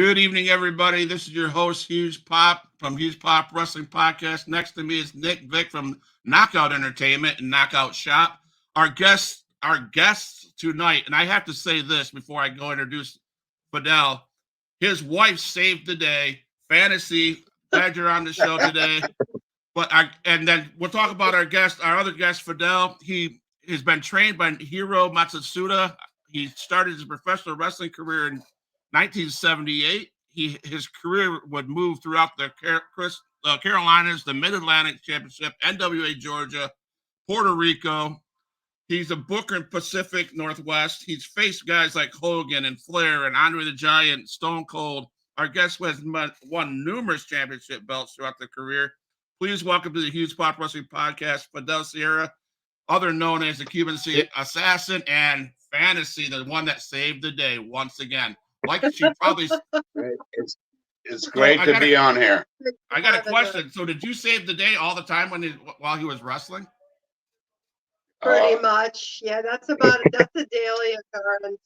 Good evening, everybody. This is your host, Hughes Pop from Hughes Pop Wrestling Podcast. Next to me is Nick Vick from Knockout Entertainment and Knockout Shop. Our guests tonight, and I have to say this before I go introduce Fidel. His wife saved the day. Fantasy, glad you're on the show today. And then we'll talk about our other guest, Fidel. He has been trained by Hiro Matsuda. He started his professional wrestling career in 1978. His career would move throughout the Carolinas, the Mid Atlantic Championship, NWA Georgia, Puerto Rico. He's a booker in Pacific Northwest. He's faced guys like Hogan and Flair and Andre the Giant, Stone Cold. Our guest has won numerous championship belts throughout their career. Please welcome to the Huge Pop Wrestling Podcast, Fidel Sierra, other known as the Cuban Assassin, and Fantasy, the one that saved the day once again. Like she probably. It's great to be on here. I got a question. So, did you save the day all the time while he was wrestling? Pretty much, yeah. That's a daily occurrence.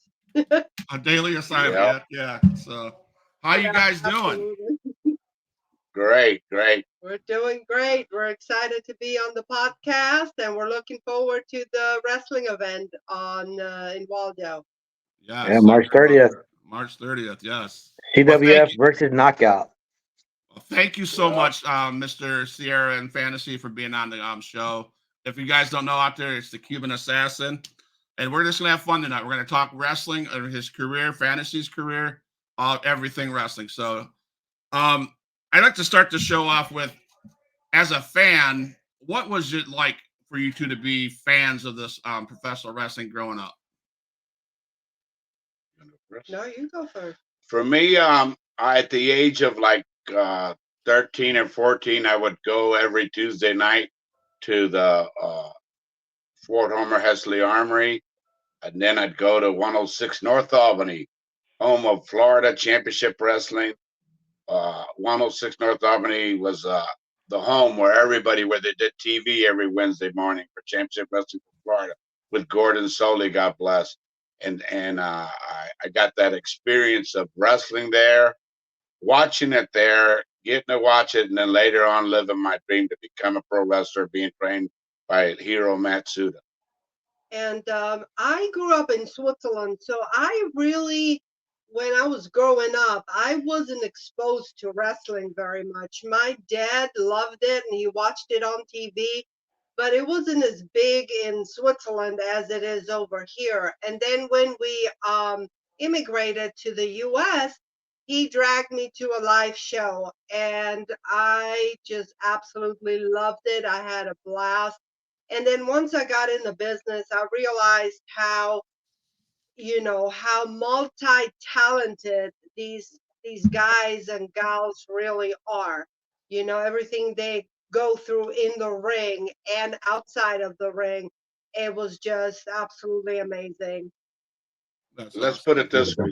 A daily assignment, yeah. So, how you guys doing? Great. We're doing great. We're excited to be on the podcast, and we're looking forward to the wrestling event in Waldo. Yes. Yeah, March 30th. March 30th, yes. CWF versus Knockout. Well, thank you so much, Mr. Sierra and Fantasy, for being on the show. If you guys don't know out there, it's the Cuban Assassin. And we're just going to have fun tonight. We're going to talk wrestling, his career, Fantasy's career, everything wrestling. So I'd like to start the show off with, as a fan, what was it like for you two to be fans of this professional wrestling growing up? No, you go first. For me, at the age of 13 or 14, I would go every Tuesday night to the Fort Homer Hesley Armory, and then I'd go to 106 North Albany, home of Florida Championship Wrestling. 106 North Albany was the home where they did TV every Wednesday morning for Championship Wrestling for Florida with Gordon Soley, God bless. And I got that experience of wrestling there, watching it there, getting to watch it, and then later on living my dream to become a pro wrestler, being trained by Hiro Matsuda. And I grew up in Switzerland, so when I was growing up, I wasn't exposed to wrestling very much. My dad loved it, and he watched it on TV, but it wasn't as big in Switzerland as it is over here. And then when we immigrated to the U.S., he dragged me to a live show, and I just absolutely loved it. I had a blast. And then once I got in the business, I realized how multi-talented these guys and gals really are. Everything they go through in the ring and outside of the ring, it was just absolutely amazing. Let's put it this way.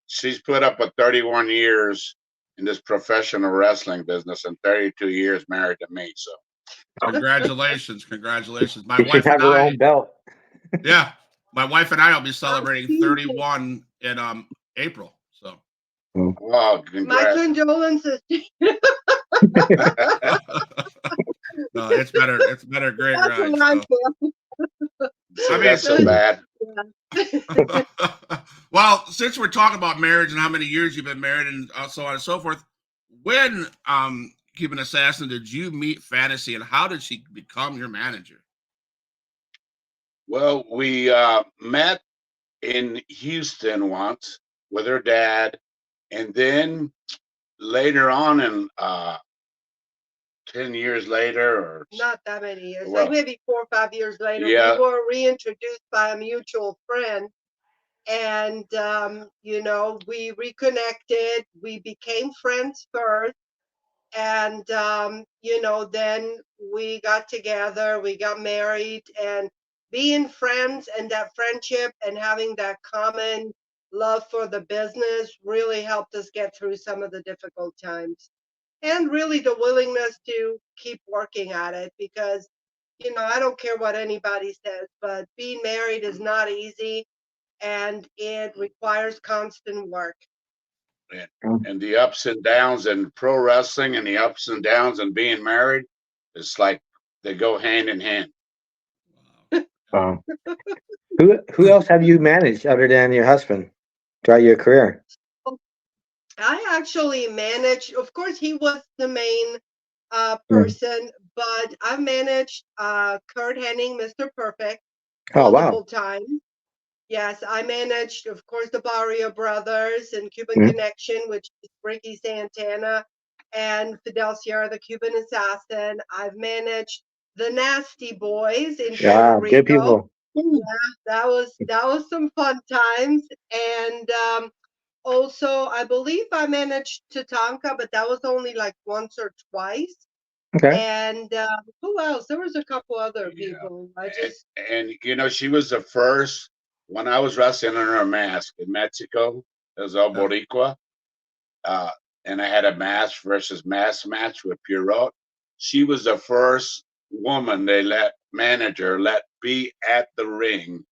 She's put up with 31 years in this professional wrestling business and 32 years married to me. So congratulations. My She should have her own belt. Yeah. My wife and I will be celebrating 31 in April. So, my condolences. No, it's been a great ride. That's so bad. Yeah. Well, since we're talking about marriage and how many years you've been married and so on and so forth, when Cuban Assassin did you meet Fantasy, and how did she become your manager? Well, we met in Houston once with her dad, and then later on, in 10 years later, or not that many years, like maybe 4 or 5 years later, we were reintroduced by a mutual friend, and we reconnected. We became friends first, and then we got together, we got married, and being friends and that friendship and having that common love for the business really helped us get through some of the difficult times. And really the willingness to keep working at it, because I don't care what anybody says, but being married is not easy, and it requires constant work. and the ups and downs and pro wrestling and the ups and downs and being married, it's like they go hand in hand. Wow. Who else have you managed other than your husband throughout your career? I actually managed, of course, he was the main person, but I managed Kurt Hennig, Mr. Perfect, Oh, multiple wow. times. Yes, I managed, of course, the Barrio Brothers and Cuban Connection, which is Ricky Santana and Fidel Sierra, the Cuban assassin. I've managed the Nasty Boys in Puerto Rico. Good people. Yeah, that was some fun times. And also, I believe I managed Tatanka, but that was only like once or twice. Okay. And who else? There was a couple other people. And you know, she was the first when I was wrestling under a mask in Mexico. It was El Boricua, and I had a mask versus mask match with Pierrot. She was the first woman they let be at the ring.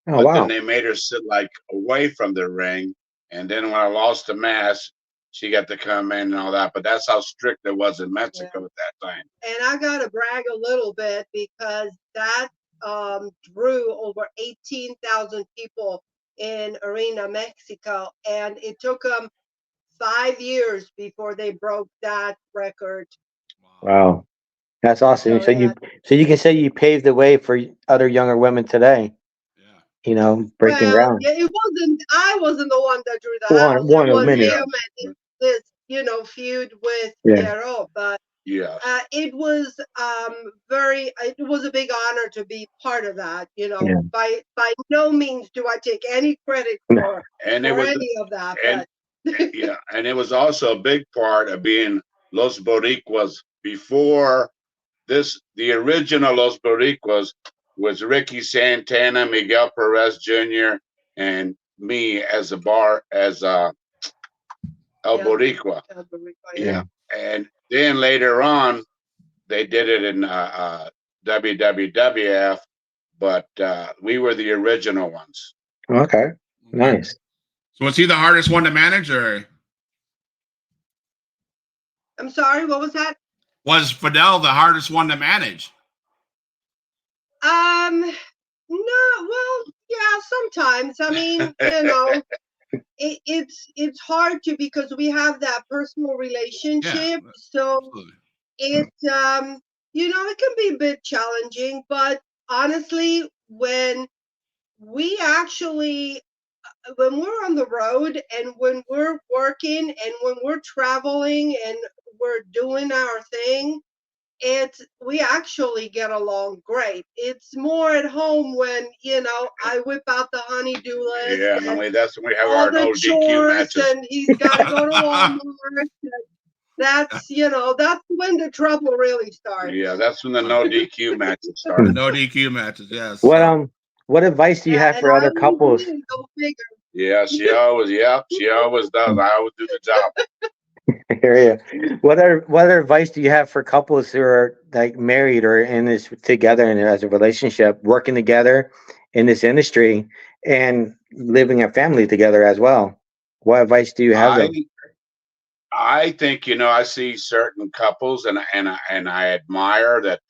Oh, but wow. then they made her sit like away from the ring. And then when I lost the mask, she got to come in and all that. But that's how strict it was in Mexico at that time. And I got to brag a little bit because that drew over 18,000 people in Arena, Mexico. And it took them 5 years before they broke that record. Wow. That's awesome. So you can say you paved the way for other younger women today. You know, breaking ground. Yeah, I wasn't the one that drew that. One of many. Him and this, feud with Pierrot, but it was it was a big honor to be part of that. By no means do I take any credit for any of that. And it was also a big part of being Los Boricuas before this. The original Los Boricuas was Ricky Santana, Miguel Perez Jr., and me as El Boricua. And then later on, they did it in WWF, but we were the original ones. Okay, nice. So was he the hardest one to manage, or? I'm sorry, what was that? Was Fidel the hardest one to manage? No, well, yeah, sometimes. I mean, it's hard to, because we have that personal relationship. So absolutely. It it can be a bit challenging, but honestly, when we're on the road and when we're working and when we're traveling and we're doing our thing, we actually get along great. It's more at home when I whip out the honey-do list. Yeah, that's when we have our no DQ matches. And he's got to go to Walmart. That's when the trouble really starts. Yeah, that's when the no DQ matches start. No DQ matches, yes. What advice do you have for other couples? Yeah, she always does. I always do the job. What advice do you have for couples who are like married or in this together and as a relationship, working together in this industry and living a family together as well? What advice do you have them? I think I see certain couples and I admire that.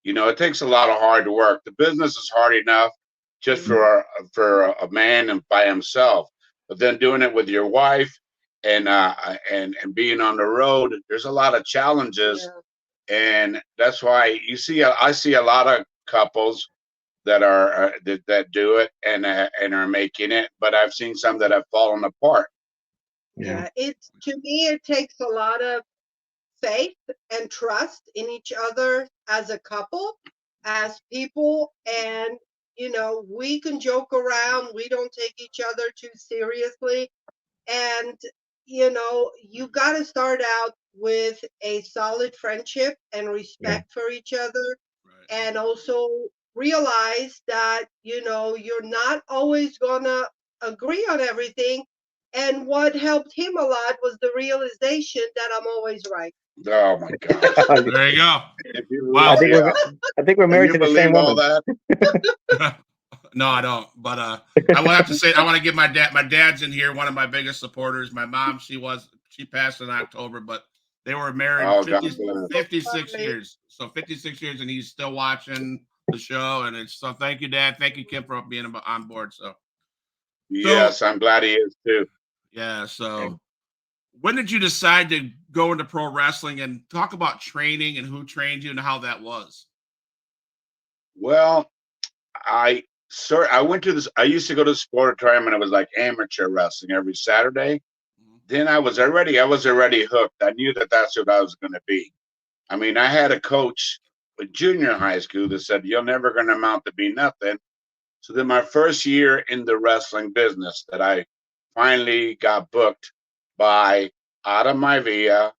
It takes a lot of hard work. The business is hard enough just for a man and by himself, but then doing it with your wife. And being on the road, there's a lot of challenges, and that's why I see a lot of couples that are that do it and are making it, but I've seen some that have fallen apart. Yeah, to me it takes a lot of faith and trust in each other as a couple, as people, and we can joke around. We don't take each other too seriously, and you got to start out with a solid friendship and respect for each other, and also realize that you're not always gonna agree on everything. And what helped him a lot was the realization that I'm always right. Oh my God! There you go. Wow. I think we're married to the same woman. No, I don't. But I will have to say, I want to give my dad. My dad's in here, one of my biggest supporters. My mom, she passed in October, but they were married Oh, God 50, bless. 56 years. So 56 years, and he's still watching the show. And it's so thank you, Dad. Thank you, Kim, for being on board. So Yes, I'm glad he is too. yeah. So when did you decide to go into pro wrestling, and talk about training and who trained you and how that was? Well, I went to this. I used to go to the sportatorium, and it was like amateur wrestling every Saturday. Then I was already hooked. I knew that that's what I was going to be. I mean, I had a coach with junior high school that said, "You're never going to amount to be nothing." So then my first year in the wrestling business, that I finally got booked by Adam Maivia,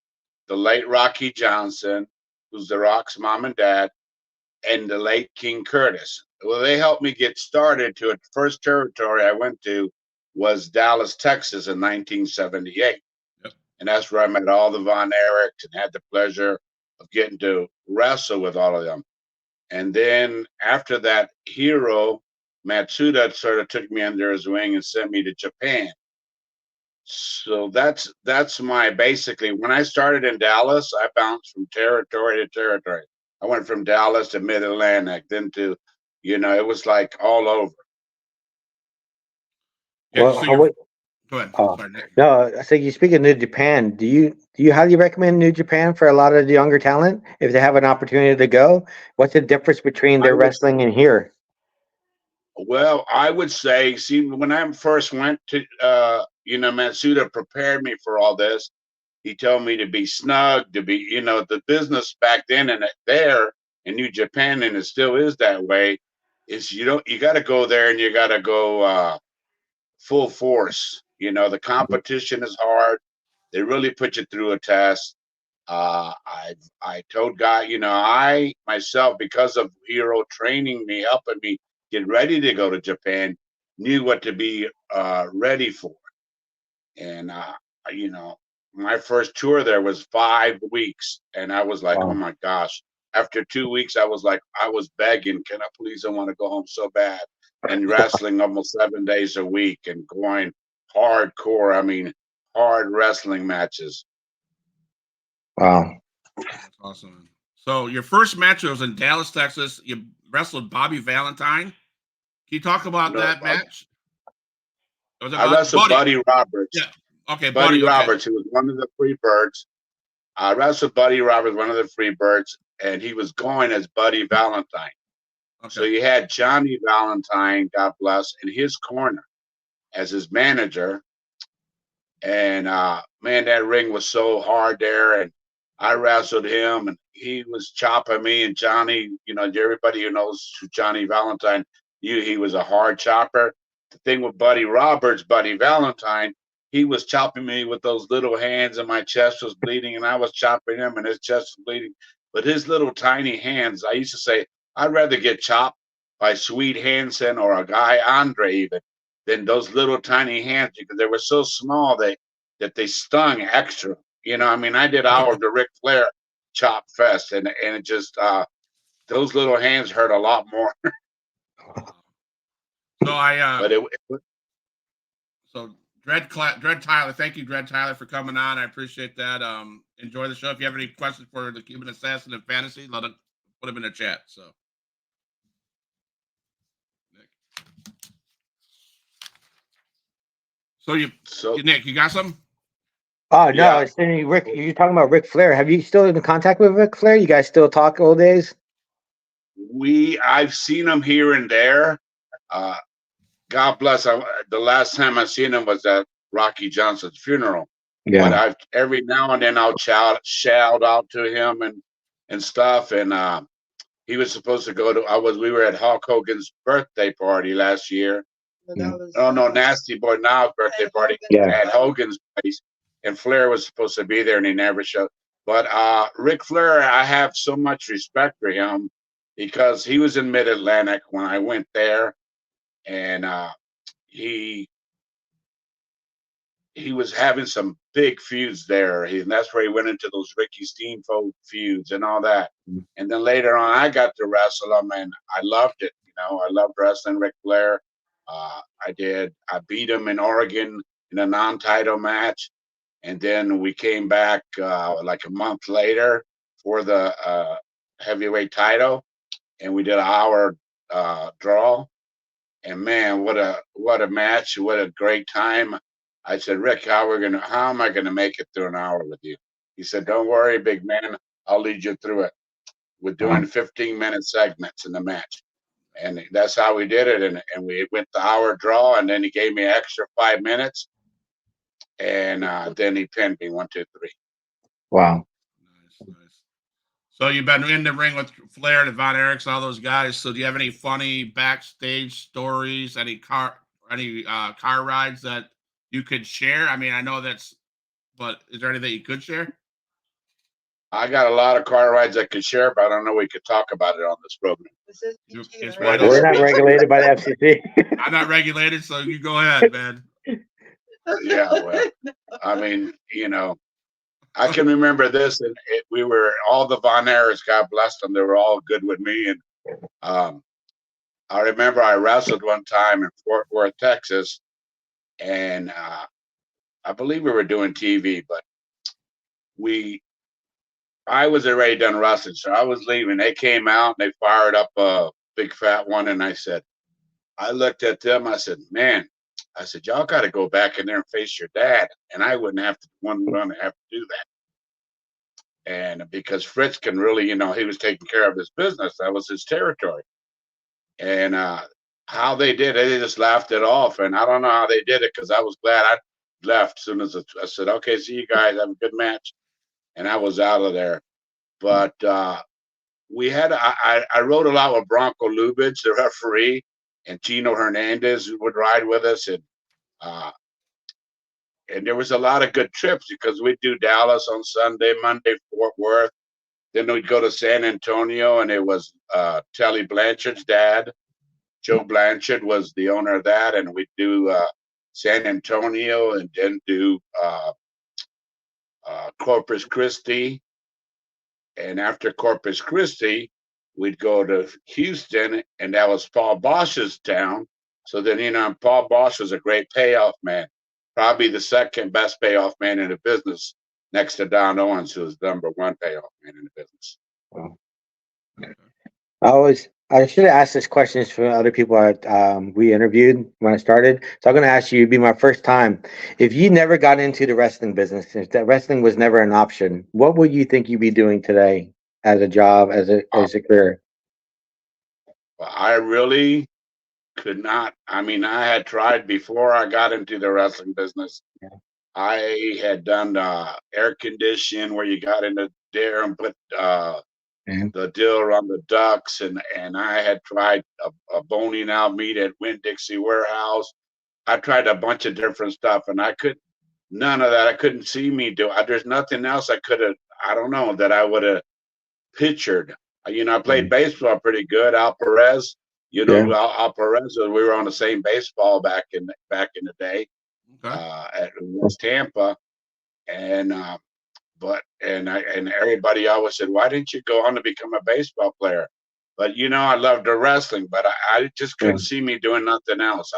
the late Rocky Johnson, who's The Rock's mom and dad, and the late King Curtis. Well, they helped me get started. To it. First territory I went to was Dallas, Texas in 1978. Yep. And that's where I met all the Von Erichs and had the pleasure of getting to wrestle with all of them. And then after that, Hiro Matsuda sort of took me under his wing and sent me to Japan. So that's my basically, when I started in Dallas, I bounced from territory to territory. I went from Dallas to Mid Atlantic, then to, it was like all over. Yeah, Well, so how, go ahead. oh, Sorry, Nick. no, so you speak of New Japan. Do you highly recommend New Japan for a lot of the younger talent if they have an opportunity to go? What's the difference between I their would, wrestling and here? well, I would say, see, when I first went to, Matsuda prepared me for all this. He told me to be snug, to be, the business back then and there in New Japan, and it still is that way, is you got to go there and you got to go full force. The competition is hard. They really put you through a test. I told God, I myself, because of Hero training me, helping me get ready to go to Japan, knew what to be ready for. And you know, my first tour there was 5 weeks, and I was like, oh Wow. my gosh. After 2 weeks, I was like, I was begging, can I please? I want to go home so bad. And wrestling almost 7 days a week and going hardcore. I mean, hard wrestling matches. Wow. That's awesome. So your first match was in Dallas, Texas. You wrestled Bobby Valentine. Can you talk about No, that match? It was I about wrestled Buddy Yeah. Roberts. Okay, Buddy Buddy. Okay. Roberts, who was one of the free birds. I wrestled Buddy Roberts, one of the free birds, and he was going as Buddy Valentine. So Okay. you had Johnny Valentine, God bless, in his corner as his manager. And man, that ring was so hard there. And I wrestled him, and he was chopping me. And Johnny, everybody who knows who Johnny Valentine, he was a hard chopper. The thing with Buddy Roberts, Buddy Valentine, he was chopping me with those little hands, and my chest was bleeding, and I was chopping him, and his chest was bleeding. But his little tiny hands, I used to say, I'd rather get chopped by Sweet Hansen or a guy Andre even than those little tiny hands, because they were so small that they stung extra. I mean, I did our the Ric Flair chop fest, and it just those little hands hurt a lot more. So I But so Dread Tyler, thank you, Dread Tyler, for coming on. I appreciate that. Enjoy the show. If you have any questions for the Cuban Assassin and Fantasy, put them in the chat. So Nick. Nick, you got something? Oh no, Yeah. it's Rick. You're talking about Ric Flair. Have you still in contact with Ric Flair? You guys still talk old days? I've seen him here and there. God bless. The last time I seen him was at Rocky Johnson's funeral. Yeah. But every now and then I'll shout out to him and stuff. And he was supposed to go to. We were at Hulk Hogan's birthday party last year. No, Nasty Boy Now's birthday party at Hogan's place, and Flair was supposed to be there, and he never showed. But Ric Flair, I have so much respect for him because he was in Mid Atlantic when I went there, and he was having some big feuds there. And that's where he went into those Ricky Steamboat feuds and all that. And then later on, I got to wrestle him, and I loved it. I loved wrestling Ric Flair. I beat him in Oregon in a non-title match. And then we came back like a month later for the heavyweight title, and we did an hour draw. And man, what a match! What a great time! I said, Rick, how am I gonna make it through an hour with you? He said, don't worry, big man, I'll lead you through it. We're doing 15-minute segments in the match, and that's how we did it. And we went the hour draw, and then he gave me extra 5 minutes, and then he pinned me 1, 2, 3. Wow. Nice. So you've been in the ring with Flair and Von Erichs, all those guys. So do you have any funny backstage stories? Any car rides that you could share? I mean, I know but is there anything you could share? I got a lot of car rides I could share, but I don't know we could talk about it on this program. We're not regulated by the FCC. I'm not regulated, so you go ahead, man. Yeah, well, I mean, I can remember this, and we were all the Von Erichs, God bless them, they were all good with me. And I remember I wrestled one time in Fort Worth, Texas, and I believe we were doing TV, but I was already done wrestling, so I was leaving. They came out and they fired up a big fat one, and I looked at them. I said, man, y'all got to go back in there and face your dad, and I wouldn't have to have to do that. And because Fritz can really, he was taking care of his business. That was his territory. And how they did it, they just laughed it off. And I don't know how they did it, because I was glad I left as soon as I said, okay, see you guys, have a good match. And I was out of there. But I rode a lot with Bronco Lubitsch, the referee, and Gino Hernandez, who would ride with us. And there was a lot of good trips, because we'd do Dallas on Sunday, Monday, Fort Worth. Then we'd go to San Antonio, and it was Telly Blanchard's dad. Joe Blanchard was the owner of that. And we'd do San Antonio, and then do Corpus Christi. And after Corpus Christi, we'd go to Houston, and that was Paul Bosch's town. So then, Paul Bosch was a great payoff man, probably the second best payoff man in the business, next to Don Owens, who was number one payoff man in the business. Wow. I should have asked this questions for other people we interviewed when I started. So I'm going to ask you, it'd be my first time. If you never got into the wrestling business, if that wrestling was never an option, what would you think you'd be doing today as a job, as a career? Well, I really could not. I mean, I had tried before I got into the wrestling business. Yeah. I had done air conditioning, where you got in there and put the deal around the ducks, and I had tried a boning out meat at Winn-Dixie Warehouse. I tried a bunch of different stuff, and none of that. I couldn't see me do. There's nothing else I could have. I don't know that I would have pictured. I played baseball pretty good. Al Perez, Al Perez. We were on the same baseball back in the day, at West Tampa, and everybody always said, why didn't you go on to become a baseball player? But I loved the wrestling, but I just couldn't see me doing nothing else.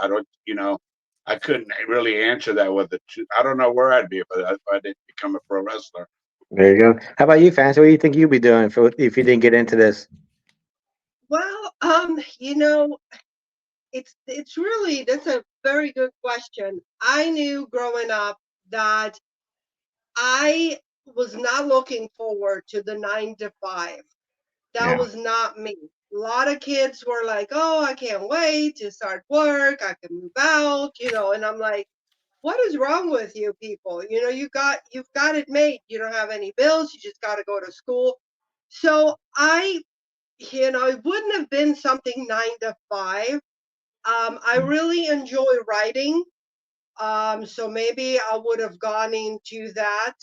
I couldn't really answer that with the two. I don't know where I'd be if I didn't become a pro wrestler. There you go. How about you, Fans? What do you think you'd be doing if you didn't get into this? Well, it's really, that's a very good question. I knew growing up that I was not looking forward to the 9 to 5. That was not me. A lot of kids were like, oh, I can't wait to start work. I can move out, and I'm like, what is wrong with you people? You've got it made. You don't have any bills. You just got to go to school. So it wouldn't have been something 9 to 5. I really enjoy writing. So maybe I would have gone into that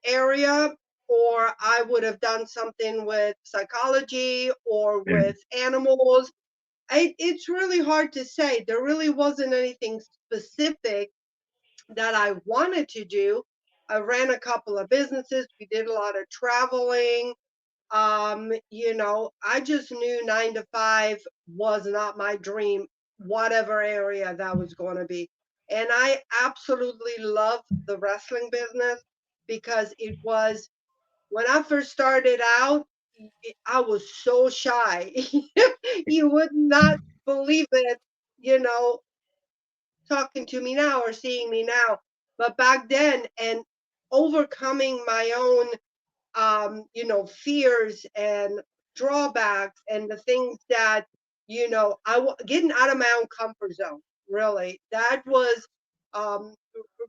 area, or I would have done something with psychology or with animals. It's really hard to say. There really wasn't anything specific that I wanted to do. I ran a couple of businesses. We did a lot of traveling. You know, I just knew 9 to 5 was not my dream, whatever area that was going to be. And I absolutely love the wrestling business because it was when I first started out, I was so shy. You would not believe it, you know, talking to me now or seeing me now. But back then, and overcoming my own you know, fears and drawbacks and the things that, you know, getting out of my own comfort zone, really. That was, um,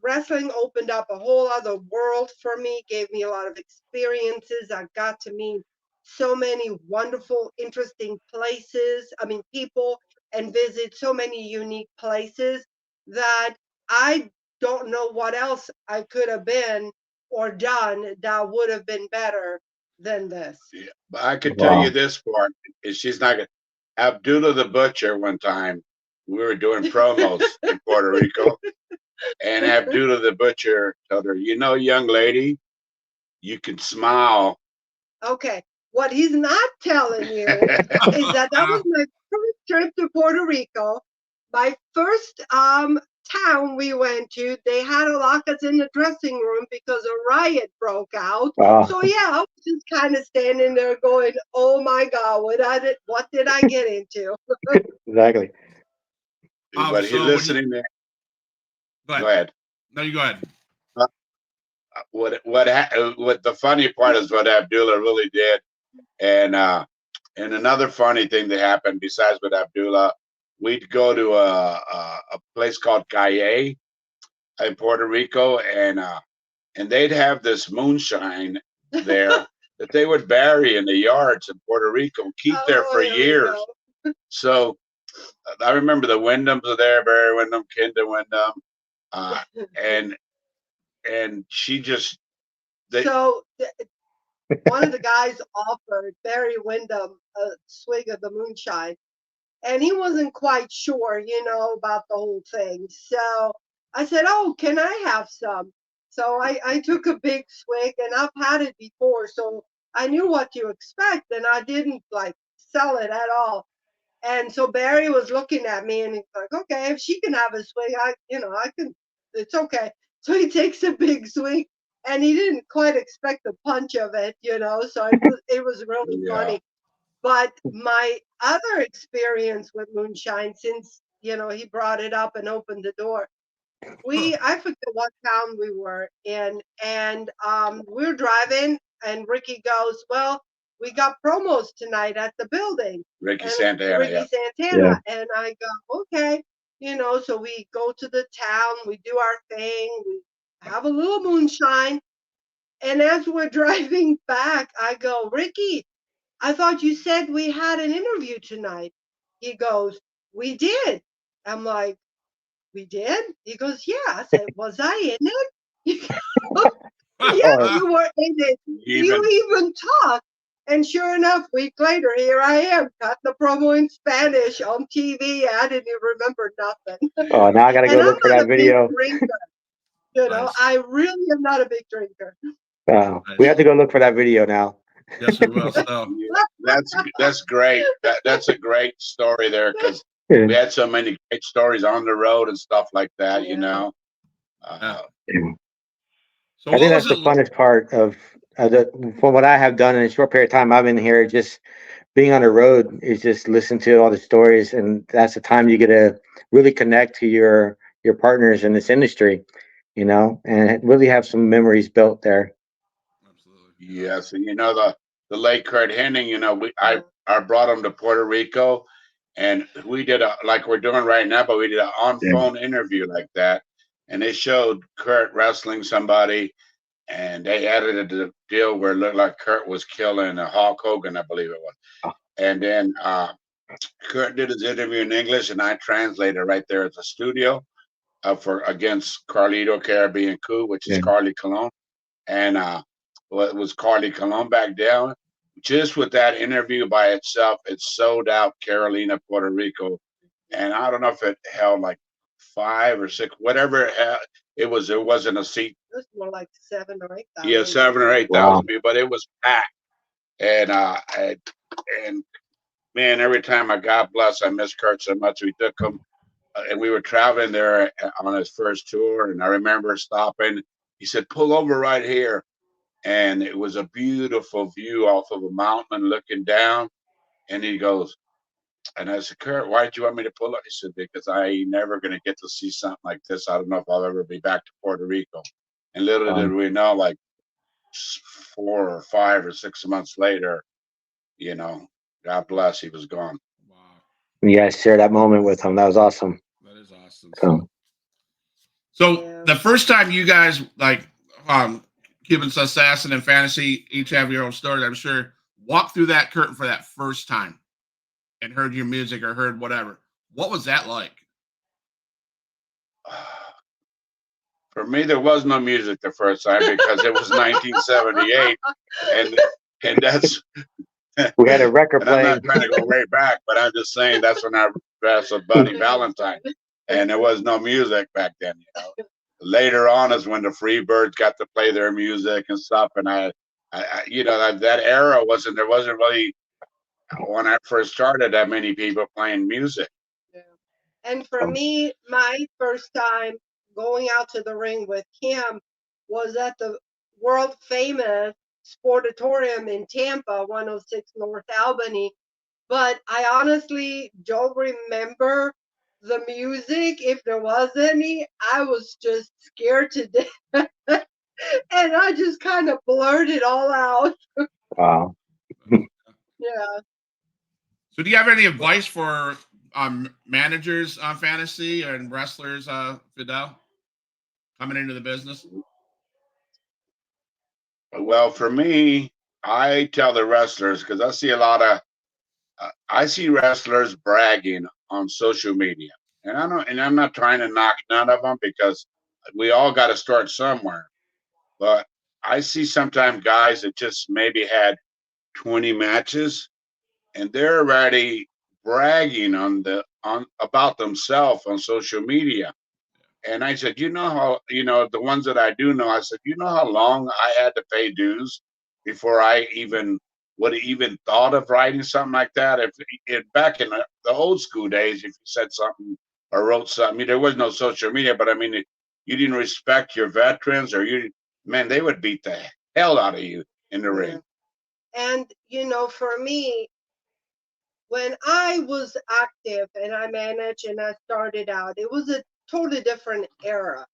wrestling opened up a whole other world for me, gave me a lot of experiences. I got to meet so many wonderful, interesting places, I mean, people, and visit so many unique places that I don't know what else I could have been or done that would have been better than this. Yeah, but I could tell you Wow. this part is she's not gonna. Abdullah the Butcher one time we were doing promos in Puerto Rico, and Abdullah the Butcher told her, "You know, young lady, you can smile." Okay, what he's not telling you is that that was my first trip to Puerto Rico. My first town we went to, they had to lock us in the dressing room because a riot broke out. Wow. So yeah, I was just kind of standing there going, "Oh my God, what did I get into?" Exactly. But he So when you listening there. go Go ahead. ahead. No, you go ahead. Uh, what the funny part is what Abdullah really did, and another funny thing that happened besides with Abdullah, we'd go to a place called Calle in Puerto Rico, and they'd have this moonshine there that they would bury in the yards in Puerto Rico, keep there Oh, for here we years. go. So I remember the Wyndhams are there, Barry Wyndham, Kinder Wyndham, uh, and she just they So one of the guys offered Barry Windham a swig of the moonshine, and he wasn't quite sure, you know, about the whole thing. So I said, "Oh, can I have some?" So I took a big swig, and I've had it before, so I knew what to expect, and I didn't like sell it at all. And so Barry was looking at me, and he's like, "Okay, if she can have a swig, you know, I can. It's okay." So he takes a big swig, and he didn't quite expect the punch of it, you know. So it was really yeah funny. But my other experience with moonshine, since you know he brought it up and opened the door, I forget what town we were in, and we're driving, and Ricky goes, "Well, we got promos tonight at the building," Ricky and Santana, Ricky yeah. Yeah. Santana, and I go, "Okay," you know. So we go to the town, we do our thing, we have a little moonshine, and as we're driving back, I go, "Ricky, I thought you said we had an interview tonight." He goes, "We did." I'm like, "We did?" He goes, "Yeah." I said, "Was I in it?" "Yes, Oh, you were in it. Even You even talked." And sure enough, a week later, here I am, got the promo in Spanish on TV. I didn't even remember nothing. oh, now I gotta And go I'm look for not that a big video. drinker, you know. Nice, I really am not a big drinker. We have nice. to go look for that video now. Yes, we will. So yeah, that's great. That's a great story there because Yeah. we had so many great stories on the road and stuff like that. You Yeah. know, yeah. uh, So I think what that's was the it? funnest part of from what I have done in a short period of time I've been here. Just being on the road is just listen to all the stories, and that's the time you get to really connect to your partners in this industry, and really have some memories built there. Absolutely. Yeah. yes, and you know the late Kurt Hennig. You know, Yeah. I brought him to Puerto Rico, and we did a like we're doing right now, but we did an on Yeah. phone interview like that, and they showed Kurt wrestling somebody, and they edited the deal where it looked like Kurt was killing Hulk Hogan, I believe it was. Oh, And then Kurt did his interview in English, and I translated right there at the studio for against Carlito Caribbean Coup, which is yeah. Carly Colon, and what was Carly Colon back down. Just with that interview by itself, it sold out Carolina, Puerto Rico, and I don't know if it held like 5 or 6, whatever it had. It was. There wasn't a seat. It was more like 7 or 8 Yeah, thousand seven or people. eight Wow. thousand people, but it was packed. And man, every time God bless, I miss Kurt so much. We took him, and we were traveling there on his first tour, and I remember stopping. He said, "Pull over right here," and it was a beautiful view off of a mountain looking down. And he goes, and I said, "Kurt, why did you want me to pull up?" He said, "Because I ain't never gonna get to see something like this. I don't know if I'll ever be back to Puerto Rico." And little did we know, like 4 or 5 or 6 months later, you know, God bless, he was gone. Wow, You guys share that moment with him. That was awesome. that is awesome. So, So Yeah. the first time you guys like Cuban Assassin and Fantasy each have your own story, I'm sure. Walk through that curtain for that first time and heard your music or heard whatever. What was that like? For me, there was no music the first time because it was 1978, and that's we had a record and I'm playing. not trying to go way back, but I'm just saying that's when I dressed with Buddy Valentine, and there was no music back then. You know, later on is when the Freebirds got to play their music and stuff, and I you know, that era there wasn't really, when I first started, that many people playing music. Yeah. And for me, my first time going out to the ring with him was at the world famous Sportatorium in Tampa, 106 North Albany. But I honestly don't remember the music, if there was any. I was just scared to death. And I just kind of blurted it all out. Wow. Yeah. So do you have any advice for managers on fantasy and wrestlers, Fidel, coming into the business? Well, for me, I tell the wrestlers, because I see a lot of I see wrestlers bragging on social media, and I don't, and I'm not trying to knock none of them because we all got to start somewhere. But I see sometimes guys that just maybe had 20 matches, and they're already bragging on about themselves on social media. And I said, you know how, you know, the ones that I do know, I said, you know how long I had to pay dues before I even would have even thought of writing something like that. If back in the old school days, if you said something or wrote something, there was no social media, but I mean, you didn't respect your veterans, or man, they would beat the hell out of you in the ring. And, you know, for me, when I was active and I managed and I started out, it was a totally different era.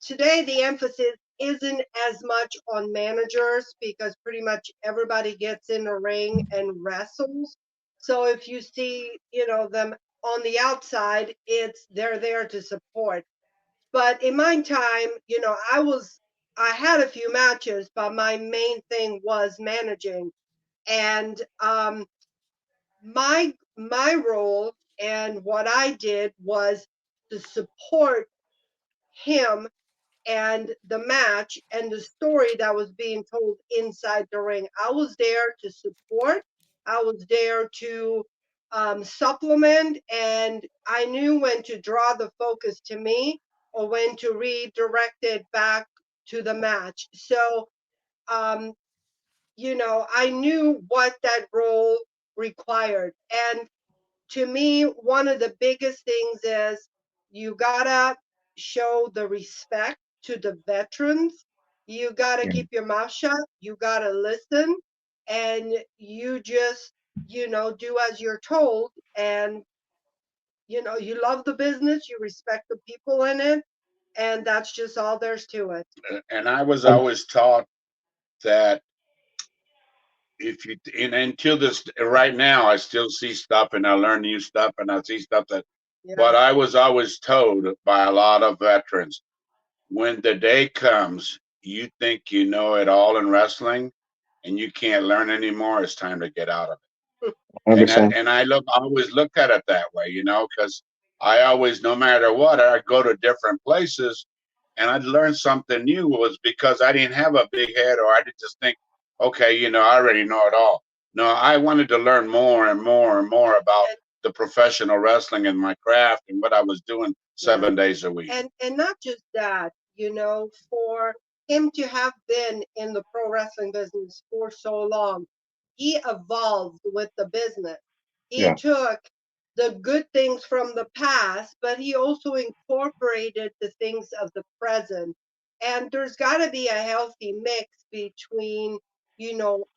Today, the emphasis isn't as much on managers because pretty much everybody gets in the ring and wrestles. So if you see, you know, them on the outside, they're there to support. But in my time, you know, I had a few matches, but my main thing was managing. And my role and what I did was to support him and the match and the story that was being told inside the ring. I was there to support. I was there to supplement, and I knew when to draw the focus to me or when to redirect it back to the match. So, you know, I knew what that role required. And to me, one of the biggest things is you gotta show the respect to the veterans. You gotta keep your mouth shut. You gotta listen, and you just, you know, do as you're told. And you know, you love the business, you respect the people in it, and that's just all there's to it. And I was always taught that if you, and until this right now, I still see stuff and I learn new stuff and I see stuff that, Yeah. but I was always told by a lot of veterans, when the day comes, you think you know it all in wrestling and you can't learn anymore, it's time to get out of it. And I always looked at it that way, you know, because I always, no matter what, I'd go to different places and I'd learn something new. It was because I didn't have a big head, or I didn't just think, okay, you know, I already know it all. No, I wanted to learn more and more and more about the professional wrestling and my craft and what I was doing 7 days a week. And not just that, you know, for him to have been in the pro wrestling business for so long, he evolved with the business. He took the good things from the past, but he also incorporated the things of the present. And there's got to be a healthy mix between,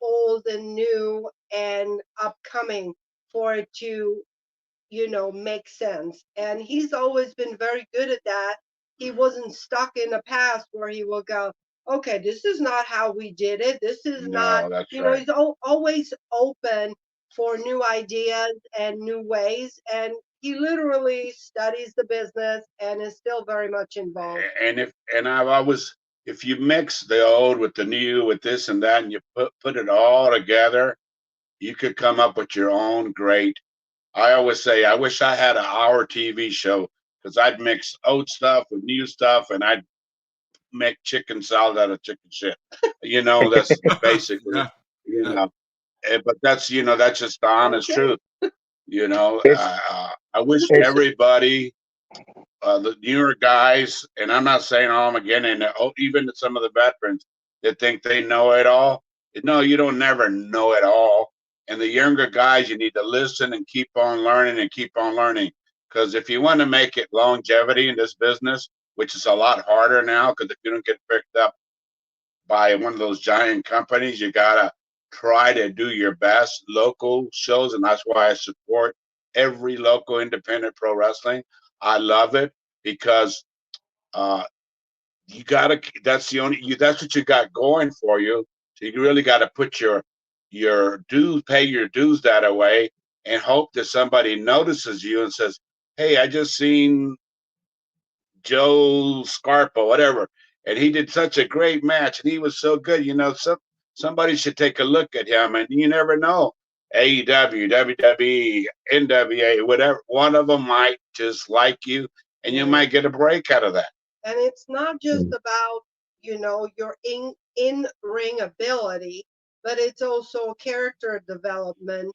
old and new and upcoming for it to, make sense. And he's always been very good at that. He wasn't stuck in the past where he will go, okay, this is not how we did it. This is not, that's right. he's always open for new ideas and new ways. And he literally studies the business and is still very much involved. And I've always, if you mix the old with the new, with this and that, and you put it all together, you could come up with your own great. I always say, I wish I had an hour TV show, because I'd mix old stuff with new stuff, and I'd make chicken salad out of chicken shit. That's basically, but that's, that's just the honest truth. I wish everybody, the newer guys, and I'm not saying all of them again, and even some of the veterans that think they know it all. No, you don't never know it all. And the younger guys, you need to listen and keep on learning and keep on learning. Because if you want to make it longevity in this business, which is a lot harder now, because if you don't get picked up by one of those giant companies, you gotta try to do your best local shows, and that's why I support every local independent pro wrestling. I love it because you gotta. That's the only. That's what you got going for you. So you really got to put your dues, pay your dues that away, and hope that somebody notices you and says, "Hey, I just seen Joe Scarpa, whatever, and he did such a great match, and he was so good. Somebody should take a look at him, and you never know. AEW, WWE, NWA, whatever. One of them might just like you, and you might get a break out of that. And it's not just about, your in-ring ability, but it's also character development,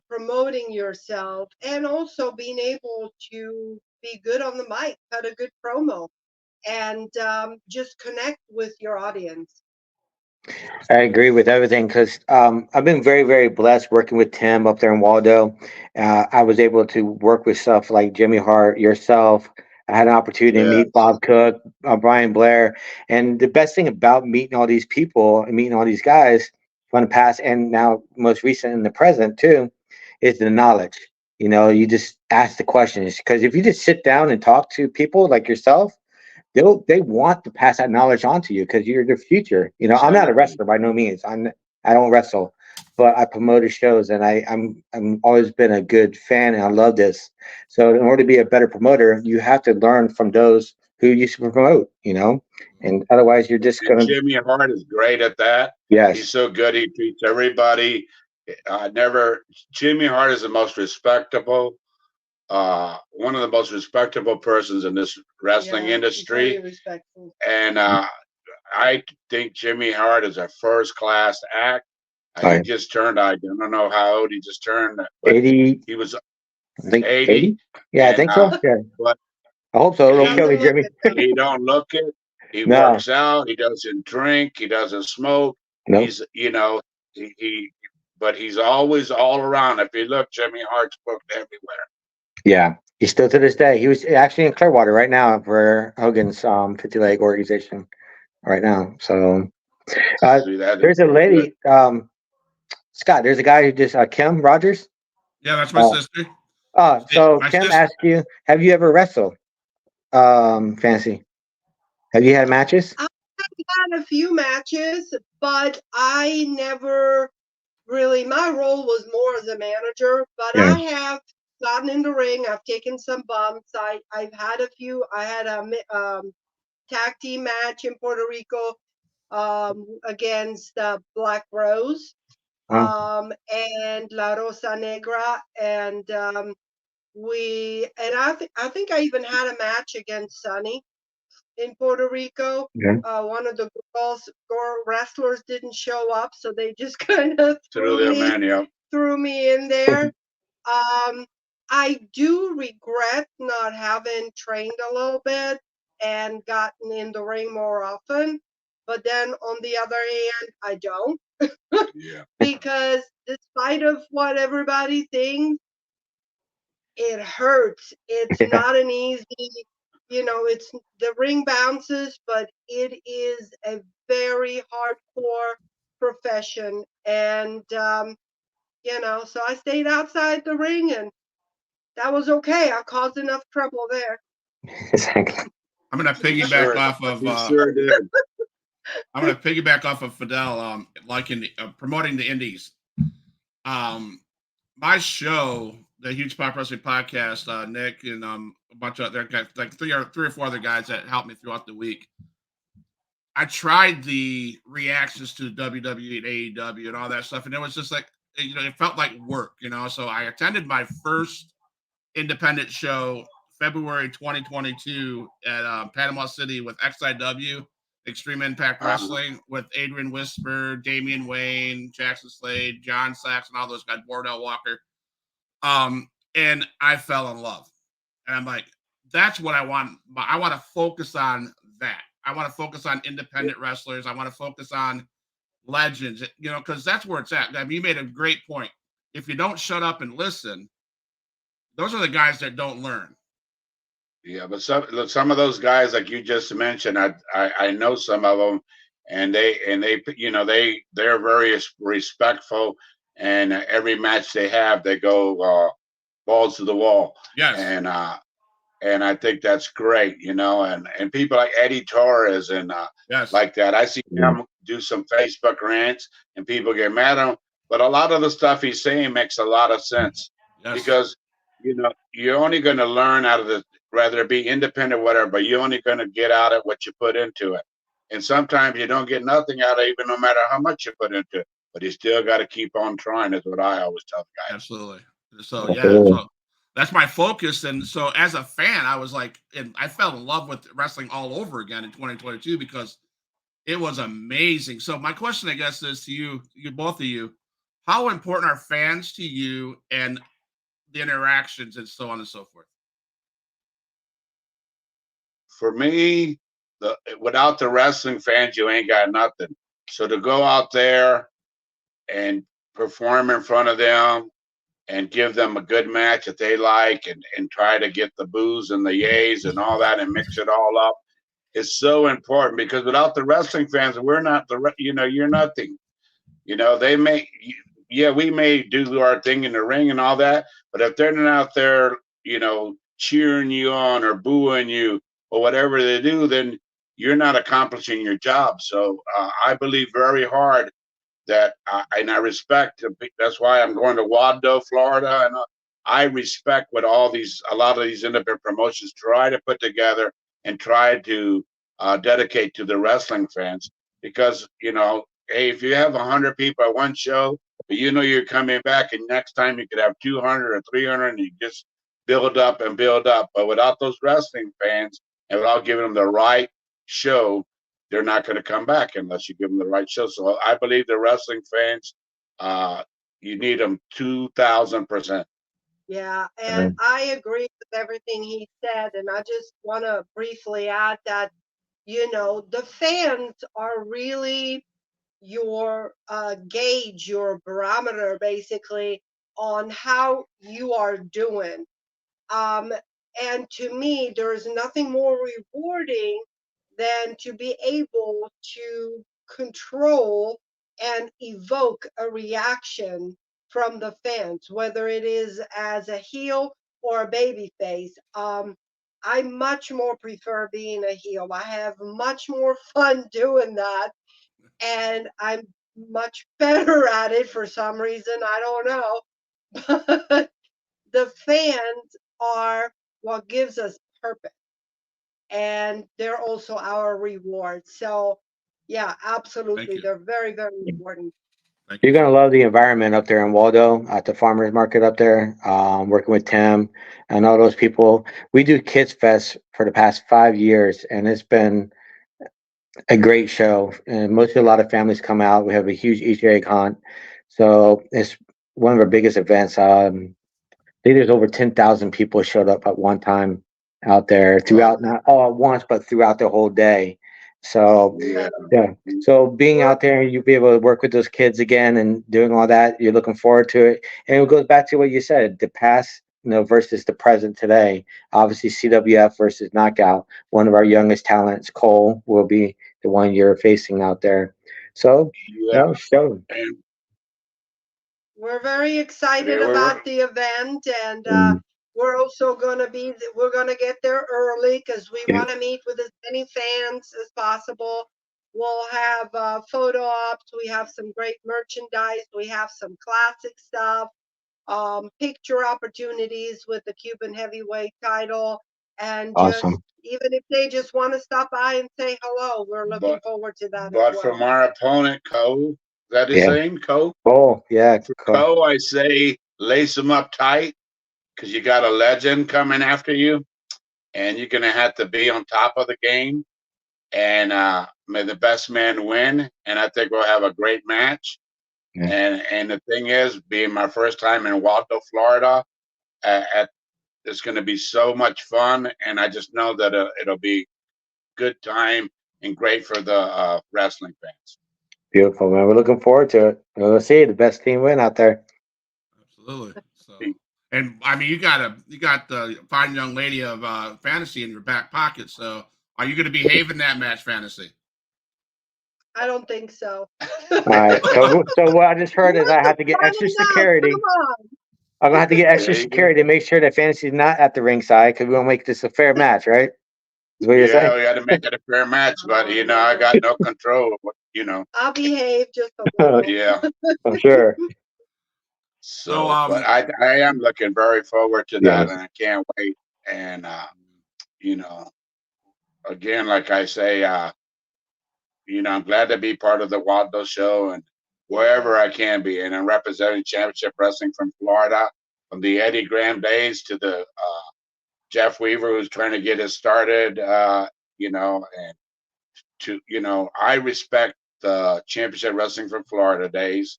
promoting yourself, and also being able to be good on the mic, cut a good promo, and just connect with your audience. I agree with everything because I've been very, very blessed working with Tim up there in Waldo. I was able to work with stuff like Jimmy Hart, yourself. I had an opportunity to meet Bob Cook, Brian Blair. And the best thing about meeting all these people and meeting all these guys from the past and now most recent in the present too is the knowledge. You just ask the questions because if you just sit down and talk to people like yourself, they want to pass that knowledge on to you because you're the future. I'm not a wrestler by no means. I don't wrestle, but I promoted shows and I'm always been a good fan and I love this. So in order to be a better promoter, you have to learn from those who used to promote, and otherwise you're just gonna. Jimmy Hart is great at that. Yes, he's so good. He treats everybody. Jimmy Hart is the most respectable. One of the most respectable persons in this wrestling industry. Very respectful. And I think Jimmy Hart is a first class act. He just turned, I don't know how old he just turned. 80. He was, I think 80. Yeah, I think so. Yeah. But I hope so. Don't kill me, Jimmy. He don't look it. He works out. He doesn't drink. He doesn't smoke. Nope. He's, but he's always all around. If you look, Jimmy Hart's booked everywhere. Yeah, he's still to this day. He was actually in Clearwater right now for Hogan's 50 leg organization right now. So there's a lady, Scott. There's a guy who just Kim Rogers. Yeah, that's my sister. So Kim asked you, have you ever wrestled? Fancy. Have you had matches? I've had a few matches, but I never really. My role was more as a manager, but I have gotten in the ring. I've taken some bumps. I've had a few. I had a tag team match in Puerto Rico against Black Rose and La Rosa Negra, and I think I even had a match against Sunny in Puerto Rico. One of the girl wrestlers didn't show up, so they just kind of threw me in there. I do regret not having trained a little bit and gotten in the ring more often. but then on the other hand, I don't. Yeah. Because despite of what everybody thinks, it hurts. It's not an easy, it's the ring bounces, but it is a very hardcore profession. And, so I stayed outside the ring, and that was okay. I caused enough trouble there. Exactly. I'm gonna piggyback Sure, off of. you sure did. I'm gonna piggyback off of Fidel. Like in promoting the indies. My show, the Huge Pop Wrestling Podcast, Nick and a bunch of other guys, like three or four other guys that helped me throughout the week. I tried the reactions to WWE and AEW and all that stuff, and it was just like, it felt like work, So I attended my first independent show February 2022 at Panama City with XIW, Extreme Impact Wrestling, with Adrian Whisper, Damian Wayne, Jackson Slade, John Sachs, and all those guys, Wardell Walker. And I fell in love. And I'm like, that's what I want. I want to focus on that. I want to focus on independent wrestlers. I want to focus on legends, because that's where it's at. I mean, you made a great point. If you don't shut up and listen, those are the guys that don't learn. Yeah, but some of those guys, like you just mentioned, I know some of them, and they're very respectful, and every match they have, they go balls to the wall. Yes. And I think that's great, and people like Eddie Torres and yes. like that. I see him do some Facebook rants, and people get mad at him, but a lot of the stuff he's saying makes a lot of sense. Yes. Because you're only going to learn out of the, whether it be independent or whatever, but you're only going to get out of what you put into it. And sometimes you don't get nothing out of it, even no matter how much you put into it. But you still got to keep on trying, is what I always tell the guys. Absolutely. So yeah, so that's my focus. And so as a fan, I was like, and I fell in love with wrestling all over again in 2022 because it was amazing. So my question, I guess, is to you both of you, how important are fans to you and the interactions and so on and so forth? For me, without the wrestling fans, you ain't got nothing. So to go out there and perform in front of them and give them a good match that they like, and try to get the boos and the yays and all that and mix it all up is so important, because without the wrestling fans, we're not you're nothing. They may, we may do our thing in the ring and all that, but if they're not out there, cheering you on or booing you or whatever they do, then you're not accomplishing your job. So I believe very hard that, and I respect, that's why I'm going to Waldo, Florida, and I respect what a lot of these independent promotions try to put together and try to dedicate to the wrestling fans, because, hey, if you have 100 people at one show, but you're coming back, and next time you could have 200 or 300, and you just build up and build up. But without those wrestling fans, and without giving them the right show, they're not going to come back unless you give them the right show. So I believe the wrestling fans, you need them 2,000%. Yeah, and I agree with everything he said. And I just want to briefly add that, the fans are really your gauge, your barometer, basically, on how you are doing. And to me, there's nothing more rewarding than to be able to control and evoke a reaction from the fans, whether it is as a heel or a baby face. I much more prefer being a heel. I have much more fun doing that, and I'm much better at it for some reason. I don't know. But the fans are what gives us purpose, and they're also our reward. So yeah, absolutely, they're very, very important. You're gonna love the environment up there in Waldo at the farmers market up there. Working with Tim and all those people. We do Kids Fest for the past 5 years, and it's been a great show. And mostly a lot of families come out. We have a huge Easter egg hunt, so it's one of our biggest events. I think there's over 10,000 people showed up at one time out there throughout, not all at once, but throughout the whole day. So Yeah. yeah. So being out there, you'll be able to work with those kids again and doing all that. You're looking forward to it, and it goes back to what you said: the past, versus the present today. Obviously, CWF versus Knockout. One of our youngest talents, Cole, will be the one you're facing out there. So, Yeah. show. And We're very excited yeah, about the event, and Mm, we're also we're gonna get there early because we yeah, want to meet with as many fans as possible. We'll have photo ops. We have some great merchandise. We have some classic stuff, picture opportunities with the Cuban heavyweight title, and just awesome. even if they just want to stop by and say hello, we're looking but forward to that as but well. from our opponent, Cole, is that his Yeah. name, Cole? Oh, yeah. For Cool. Cole, I say lace him up tight because you got a legend coming after you, and you're gonna have to be on top of the game. And may the best man win. And I think we'll have a great match. Yeah. And the thing is, being my first time in Waldo, Florida, it's going to be so much fun. And I just know that it'll be good time and great for the wrestling fans. Beautiful, man. We're looking forward to it. Let's see the best team win out there. Absolutely. So, and I mean, you got the fine young lady of fantasy in your back pocket. So, are you going to behave in that match, fantasy? I don't think so. All right. So what I just heard is I have to get Fun extra enough. security. Come on. I'm gonna have to get extra There you go. security to make sure that fantasy's not at the ringside because we want to make this a fair match, right? Is what you're Yeah, saying? we got to make it a fair match, but I got no control. I'll behave just a little. Yeah. I'm sure. So, So, but I am looking very forward to that, Yes. and I can't wait. And you know, again, like I say, I'm glad to be part of the Waldo show and wherever I can be. And I'm representing Championship Wrestling from Florida, from the Eddie Graham days to the Jeff Weaver, who's trying to get us started. And I respect the Championship Wrestling from Florida days,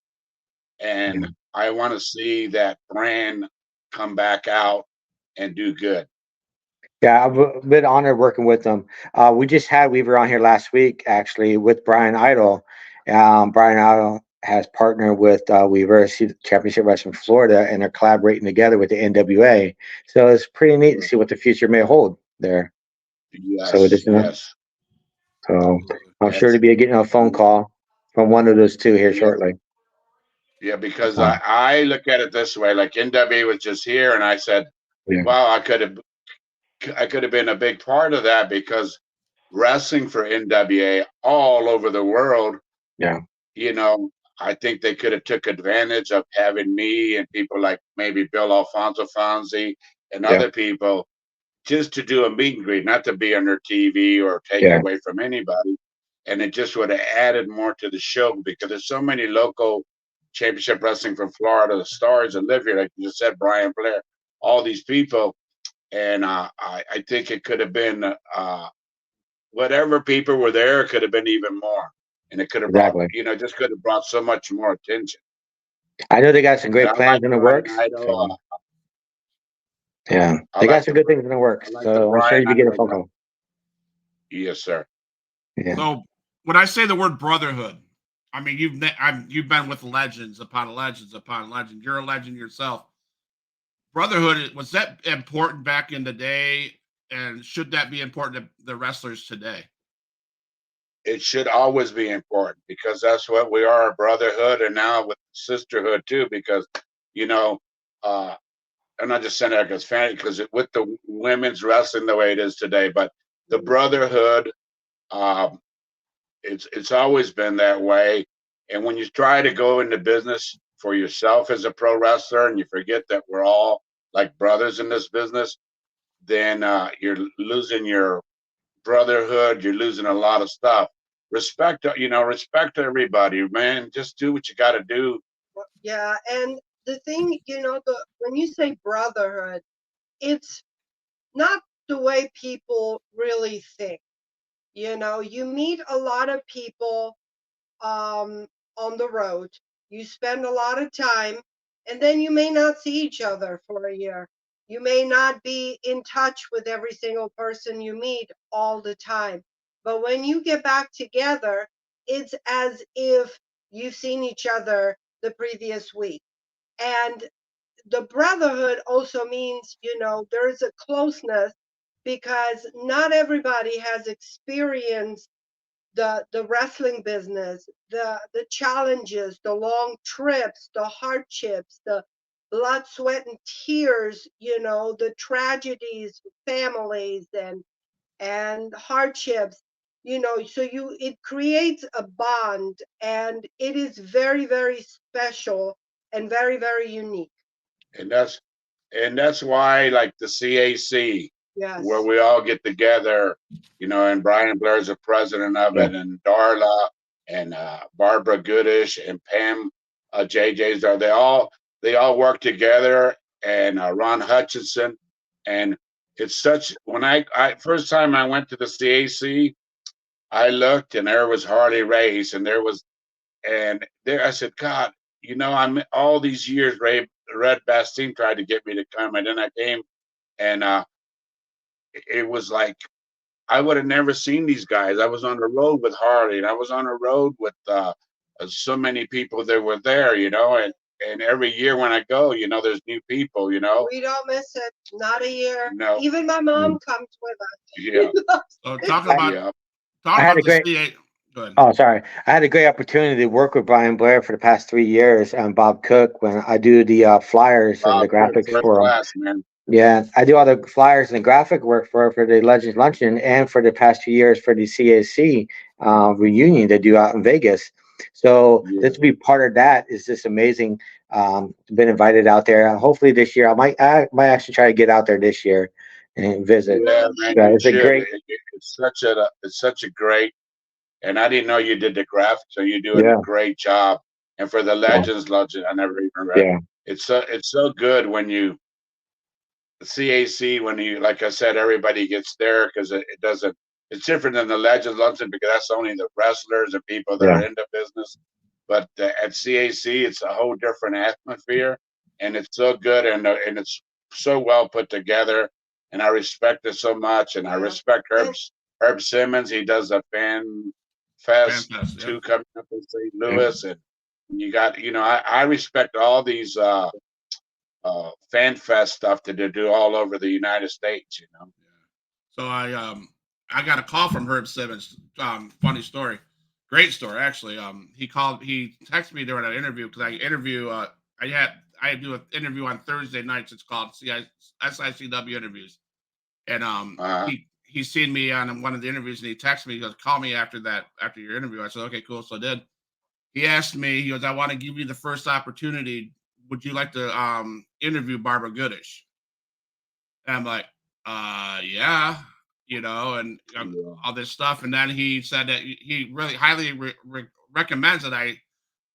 and Yeah. I want to see that brand come back out and do good. Yeah, I've been honored working with them. We just had Weaver on here last week, actually, with Brian Idol. Brian Idol has partnered with Weaver, Championship Wrestling Florida, and they're collaborating together with the NWA. So it's pretty neat to see what the future may hold there. So Yes, just yes, so absolutely. I'm sure to yes. be getting a phone call from one of those two here Yeah, shortly. yeah. Because Uh, I look at it this way: like NWA was just here, and I said, yeah, "Wow, I could have been a big part of that because wrestling for NWA all over the world, yeah, you know, I think they could have took advantage of having me and people like maybe Bill Alfonso Fonzie and yeah, other people just to do a meet and greet, not to be on their TV or take yeah, away from anybody. And it just would have added more to the show because there's so many local championship wrestling from Florida stars that live here, like you just said, Brian Blair, all these people. And I think it could have been whatever people were there, it could have been even more. And it could have brought, exactly. just could have brought so much more attention. I know they got some And great I plans like in the Brian works. Idol. So yeah, I they got like some the good things in the I works. like the So I'm sure Brian you'll be getting a Idol phone guy. call. Yes, sir. Yeah, So, when I say the word brotherhood, I mean you've been with legends upon legends upon legends. You're a legend yourself. Brotherhood, was that important back in the day, and should that be important to the wrestlers today? It should always be important because that's what we are, a brotherhood, and now with sisterhood too. Because you know, uh, I'm not just saying that because with the women's wrestling the way it is today, but the brotherhood, um, it's always been that way. And when you try to go into business for yourself as a pro wrestler, and you forget that we're all like brothers in this business, then you're losing your brotherhood. You're losing a lot of stuff. Respect everybody, man. Just do what you got to do. Yeah, and the thing, when you say brotherhood, it's not the way people really think. You meet a lot of people on the road. You spend a lot of time, and then you may not see each other for a year. You may not be in touch with every single person you meet all the time. But when you get back together, it's as if you've seen each other the previous week. And the brotherhood also means, there's a closeness because not everybody has experienced the wrestling business, the challenges, the long trips, the hardships, the blood, sweat, and tears, the tragedies, families, and hardships, so it creates a bond, and it is very, very special and very, very unique. And that's why, like the CAC, Yes. where we all get together, and Brian Blair's the president of it, and Darla and Barbara Goodish and Pam JJ's there. They all work together, and Ron Hutchinson, and it's such. When I first time I went to the CAC, I looked and there was Harley Race, and there I said, God, I'm all these years, Red Bastien tried to get me to come, and then I came, and it was like I would have never seen these guys. I was on the road with Harley, and I was on the road with so many people that were there, and every year when I go, there's new people, We don't miss it. Not a year. No. Even my mom comes with us. Yeah. So talk about Yeah. the CA. Go ahead. Oh, sorry. I had a great opportunity to work with Brian Blair for the past 3 years and Bob Cook when I do the flyers and the graphics First for him. class, man. Yeah, I do all the flyers and the graphic work for the Legends Luncheon and for the past 2 years for the CAC reunion they do out in Vegas. So just to be part of that is just amazing. Been invited out there. Hopefully this year I might actually try to get out there this year and visit. Yeah, man. Yeah, it's a great. It's such a great. And I didn't know you did the graphics, so you're doing a great job. And for the Legends Luncheon, I never even read. Yeah. It's so good when you CAC, when you, like I said, everybody gets there, because it doesn't. It's different than the Legends Luncheon because that's only the wrestlers and people that are in the business. But at CAC, it's a whole different atmosphere, and it's so good, and it's so well put together, and I respect it so much, and I respect Herb Simmons. He does a Fan Fest 2 coming up in St. Louis, and you got, I respect all these Fan Fest stuff that they do all over the United States, So I got a call from Herb Simmons. Funny story, great story actually. He texted me during that interview because I do an interview on Thursday nights. It's called SICW interviews, and he's seen me on one of the interviews, and he texted me. He goes, "Call me after your interview." I said, "Okay, cool." So I did. He asked me. He goes, "I want to give you the first opportunity. Would you like to interview Barbara Goodish?" And I'm like, yeah, and all this stuff. And then he said that he really highly recommends that I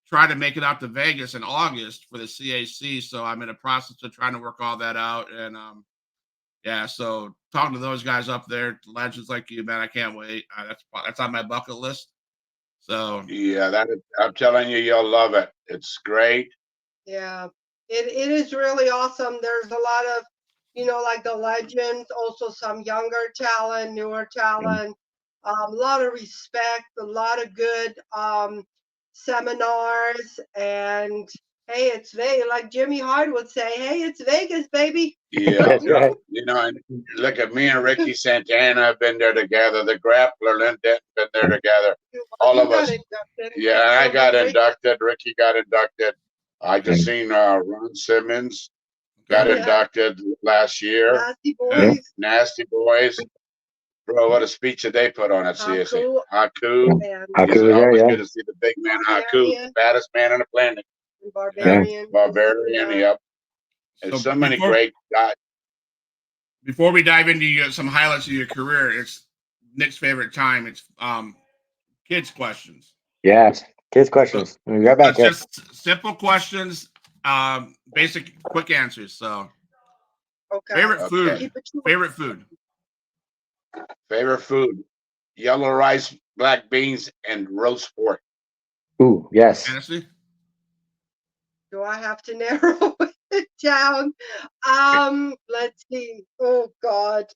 try to make it out to Vegas in August for the CAC. So I'm in a process of trying to work all that out. And so talking to those guys up there, legends like you, man, I can't wait. That's on my bucket list. So yeah, I'm telling you, you'll love it. It's great. Yeah, it is really awesome. There's a lot of, like the legends, also some younger talent, newer talent, a lot of respect, a lot of good seminars, and hey, it's Vegas. Like Jimmy Hart would say, hey, it's Vegas, baby. Yeah, and look at me and Ricky Santana have been there together. The Grappler, Lynn Denton, been there together. All of us. Yeah, I got inducted. Ricky got inducted. I just seen Ron Simmons got inducted last year. Nasty Boys. Nasty Boys. Bro, what a speech did they put on at CSC. Haku. Haku, always good to see the big man Haku, baddest man on the planet. Barbarian, yep. There's so many great guys. Before we dive into some highlights of your career, it's Nick's favorite time. It's kids questions. Yes, kids questions. We'll be right back. Just simple questions, basic, quick answers. So, favorite food. Favorite food. Favorite food: yellow rice, black beans, and roast pork. Ooh, yes. Honestly? Do I have to narrow it down? Let's see. Oh God.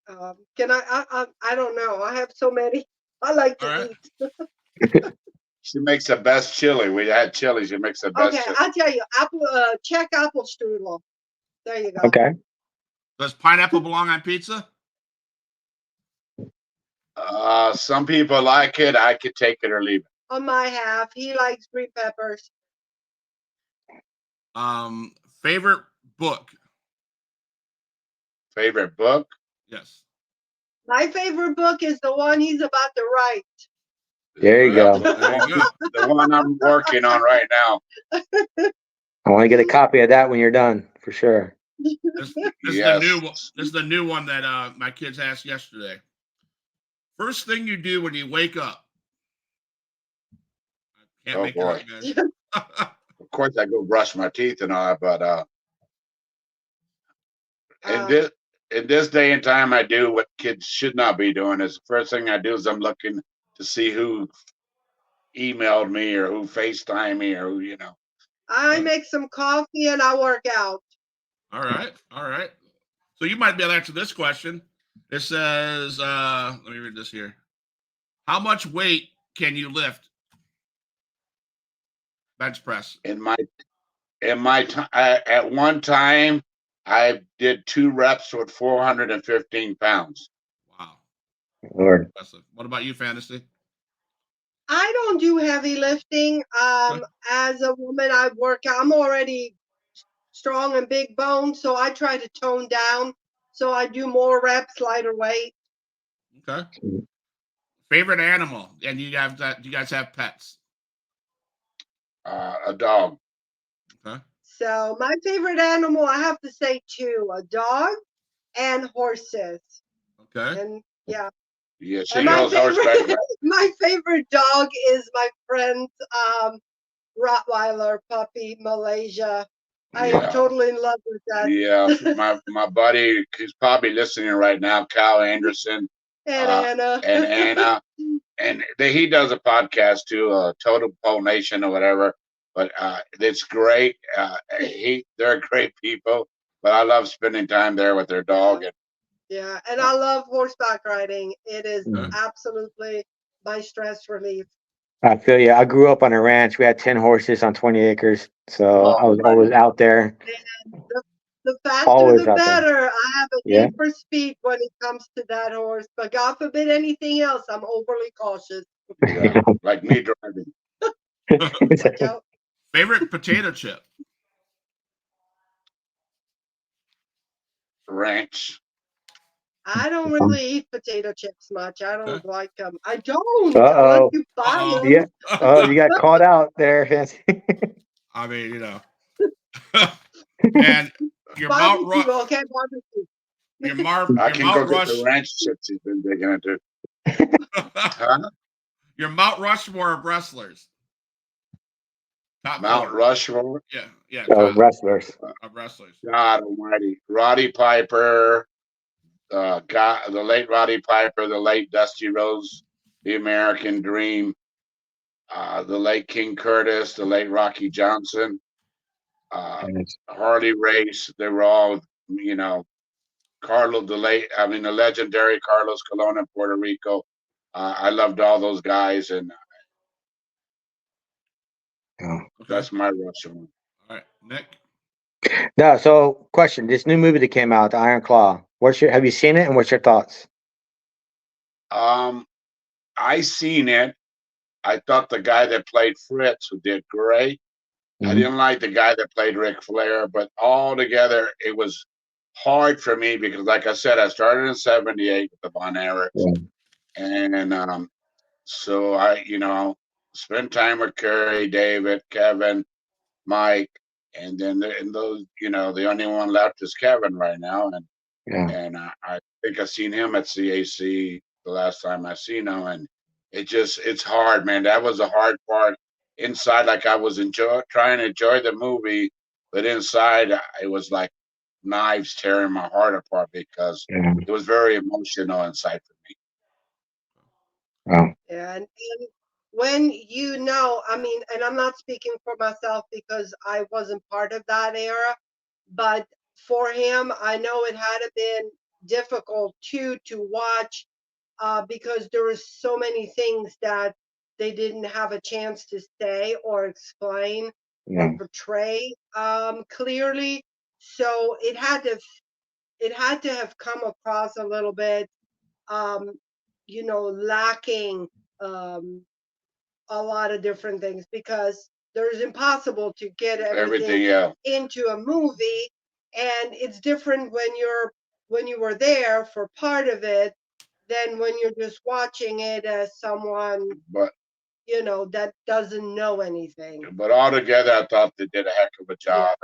Can I don't know. I have so many. I like All to right. eat. She makes the best chili. We had chili. She makes the best Okay, chili. I'll tell you. Czech apple strudel. There you go. Okay. Does pineapple belong on pizza? Some people like it. I could take it or leave it. On my half, he likes green peppers. Favorite book? Favorite book? Yes. My favorite book is the one he's about to write. There you go. There you go. The one I'm working on right now. I want to get a copy of that when you're done, for sure. This is Yes. the new one. This is the new one that my kids asked yesterday. First thing you do when you wake up. I can't Oh, make boy. it up, guys. Of course, I go brush my teeth and all that, but in this day and time, I do what kids should not be doing. Is the first thing I do is I'm looking to see who emailed me or who FaceTime me or who. I make some coffee and I work out. All right. All right. So you might be able to answer this question. It says, let me read this here. How much weight can you lift? Bench press. In my time, at one time, I did 2 reps with 415 pounds. Wow. Lord. Impressive. What about you, Fantasy? I don't do heavy lifting. Okay. As a woman, I work out. I'm already strong and big boned, so I try to tone down. So I do more reps, lighter weight. Okay. Favorite animal? And you guys have pets? A dog. Okay. So my favorite animal, I have to say 2: a dog and horses. Okay. And yeah. Yeah, she And my knows horseback. favorite, my favorite dog is my friend's Rottweiler puppy, Malaysia. I am Yeah. totally in love with that. Yeah, my buddy, he's probably listening right now, Kyle Anderson And Anna. and Anna, and he does a podcast too, Total Pole Nation or whatever. But it's great. They're great people. But I love spending time there with their dog. Yeah, and I love horseback riding. It is Okay. absolutely my stress relief. I feel you. I grew up on a ranch. We had 10 horses on 20 acres. So I was always out there. And the faster, Always the out there. better. I have a Yeah. need for speed when it comes to that horse. But God forbid anything else, I'm overly cautious. Yeah, like me driving. Yep. Favorite potato chip? Ranch. I don't really eat potato chips much. I don't Okay. like them. I don't Uh-oh. unless you buy Uh-oh. them. Yeah. Oh, you got caught out there, Fancy. I mean, you know. And your Mount Barbecue, Rush. okay, barbecue. I Your can Mount go get Rush. the ranch chips he's been digging into. Huh? Your Mount Rushmore of wrestlers. Top Mount 4. Rushmore. Yeah. Oh, Top wrestlers. of wrestlers. God Almighty, Roddy Piper, the late Roddy Piper, the late Dusty Rhodes, the American Dream, the late King Curtis, the late Rocky Johnson, Harley Race. They were all, the legendary Carlos Colon in Puerto Rico. I loved all those guys, and Okay. that's my Rushmore. All right, Nick. No, so question. This new movie that came out, The Iron Claw. Have you seen it and what's your thoughts? I seen it. I thought the guy that played Fritz who did great. I didn't like the guy that played Ric Flair, but altogether it was hard for me because, like I said, I started in '78 with the Von Erichs, and so I, spent time with Kerry, David, Kevin, Mike, and then the only one left is Kevin right now, and I think I seen him at CAC the last time I seen him, and it's hard, man. That was a hard part. Inside, like I was trying to enjoy the movie, but inside it was like knives tearing my heart apart because it was very emotional inside for me. Wow. And when I mean, and I'm not speaking for myself because I wasn't part of that era, but for him, I know it had been difficult too to watch because there were so many things that they didn't have a chance to say or explain or portray clearly. So it had to have come across a little bit, lacking a lot of different things because there's impossible to get everything into a movie, and it's different when you were there for part of it than when you're just watching it as someone that doesn't know anything. But altogether, I thought they did a heck of a job,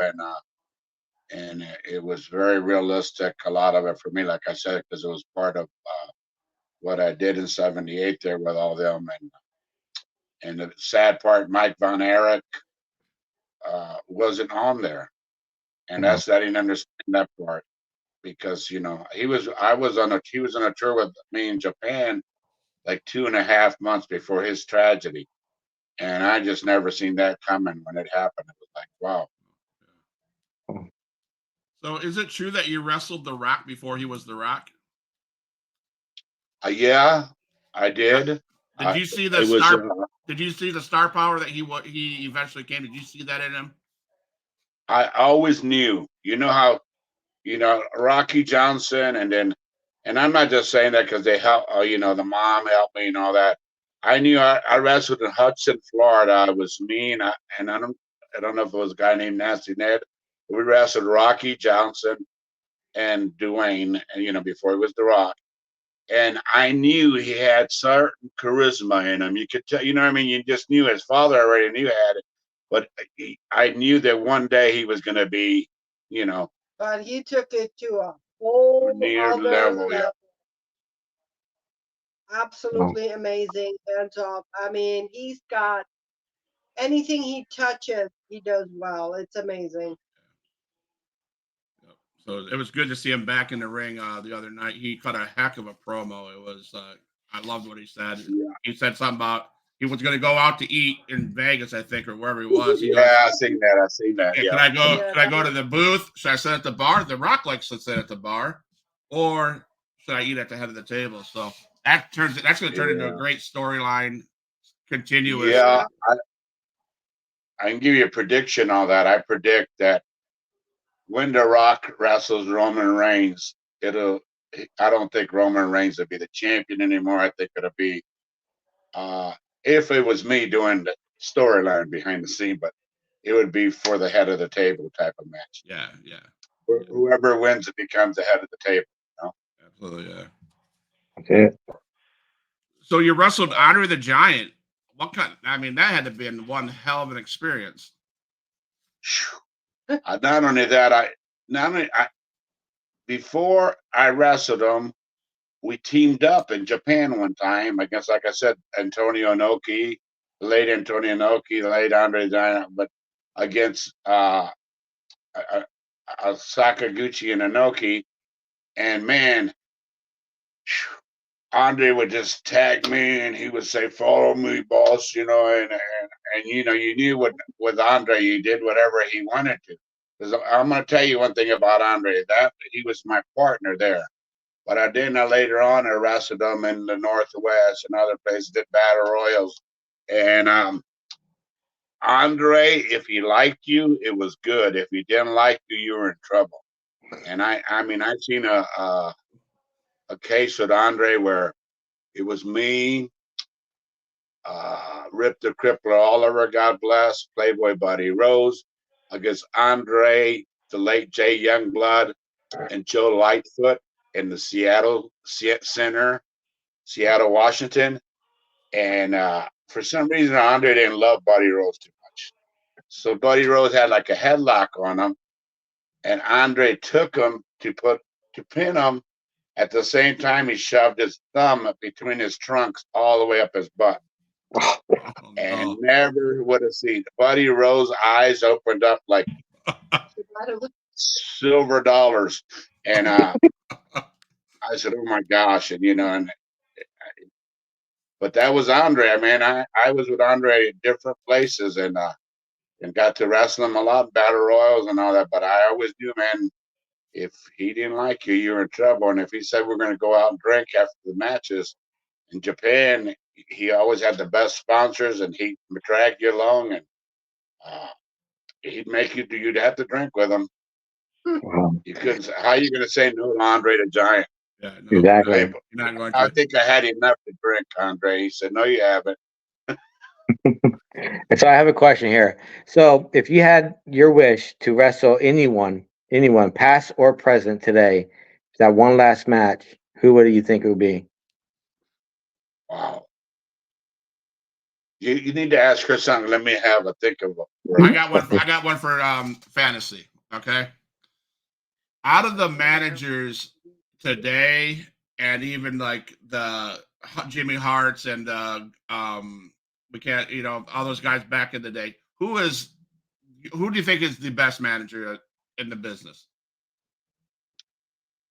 and it was very realistic. A lot of it for me, like I said, because it was part of what I did in '78 there with all them, and the sad part, Mike Von Erich wasn't on there, and I didn't understand that part because he was on a tour with me in Japan like 2.5 months before his tragedy. And I just never seen that coming when it happened. It was like, wow. So is it true that you wrestled The Rock before he was The Rock? Yeah, I did. Did you see the star power that he eventually came? Did you see that in him? I always knew. You know how, Rocky Johnson, and I'm not just saying that because they help. The mom helped me and all that. I knew I wrestled in Hudson, Florida. It was me and I don't know if it was a guy named Nasty Ned. We wrestled Rocky Johnson and Dwayne, and before he was The Rock. And I knew he had certain charisma in him. You could tell, what I mean? You just knew his father already knew he had it. But I knew that one day he was going to be, But he took it to a whole other level. Yeah. Absolutely amazing. And I mean, he's got anything he touches, he does well. It's amazing. So it was good to see him back in the ring the other night. He cut a heck of a promo. It was I loved what he said. Yeah. He said something about he was going to go out to eat in Vegas, I think, or wherever he was. I seen that. Yeah. Can I go to the booth? Should I sit at the bar? The Rock likes to sit at the bar, or should I eat at the head of the table? So that's going to turn into a great storyline. Continuous. Yeah, I can give you a prediction on that. I predict that when The Rock wrestles Roman Reigns, I don't think Roman Reigns will be the champion anymore. I think it'll be, if it was me doing the storyline behind the scene, but it would be for the head of the table type of match. Yeah. Whoever wins, it becomes the head of the table. Absolutely, yeah. Okay. So you wrestled Andre the Giant. That had to be one hell of an experience. Not only that, before I wrestled him, we teamed up in Japan one time against, like I said, Antonio Inoki, the late Antonio Inoki, the late Andre the Giant, but against Sakaguchi and Inoki. And man, Andre would just tag me and he would say, "Follow me, boss," and you knew with Andre, you did whatever he wanted to. Because I'm going to tell you one thing about Andre, that he was my partner there. But I later on, I wrestled him in the Northwest and other places, did battle royals. And Andre, if he liked you, it was good. If he didn't like you, you were in trouble. And I've seen a case with Andre where it was me, Rip the Crippler Oliver, God bless, Playboy Buddy Rose, against Andre, the late Jay Youngblood, and Joe Lightfoot in the Seattle Center, Seattle, Washington. And for some reason, Andre didn't love Buddy Rose too much. So Buddy Rose had like a headlock on him, and Andre took him to pin him. At the same time, he shoved his thumb between his trunks all the way up his butt. And never would have seen Buddy Rose's eyes opened up like silver dollars. And I said, "Oh my gosh." And but that was Andre. I was with Andre at different places and got to wrestle him a lot, battle royals and all that. But I always knew, man, if he didn't like you, you're in trouble. And if he said we're going to go out and drink after the matches in Japan, he always had the best sponsors, and he'd drag you along, and he'd make you. You'd have to drink with him. Wow. You couldn't. How are you going to say no to Andre the Giant? Yeah, no, Exactly. you're not going I to. think I had enough to drink, Andre. He said, no, you haven't. And so I have a question here. So if you had your wish to wrestle anyone, past or present today, that one last match, who would you think it would be? Wow. You need to ask her something. Let me have a think of it. I got one for fantasy. Okay. Out of the managers today, and even like the Jimmy Harts and we can't, all those guys back in the day. Who do you think is the best manager in the business?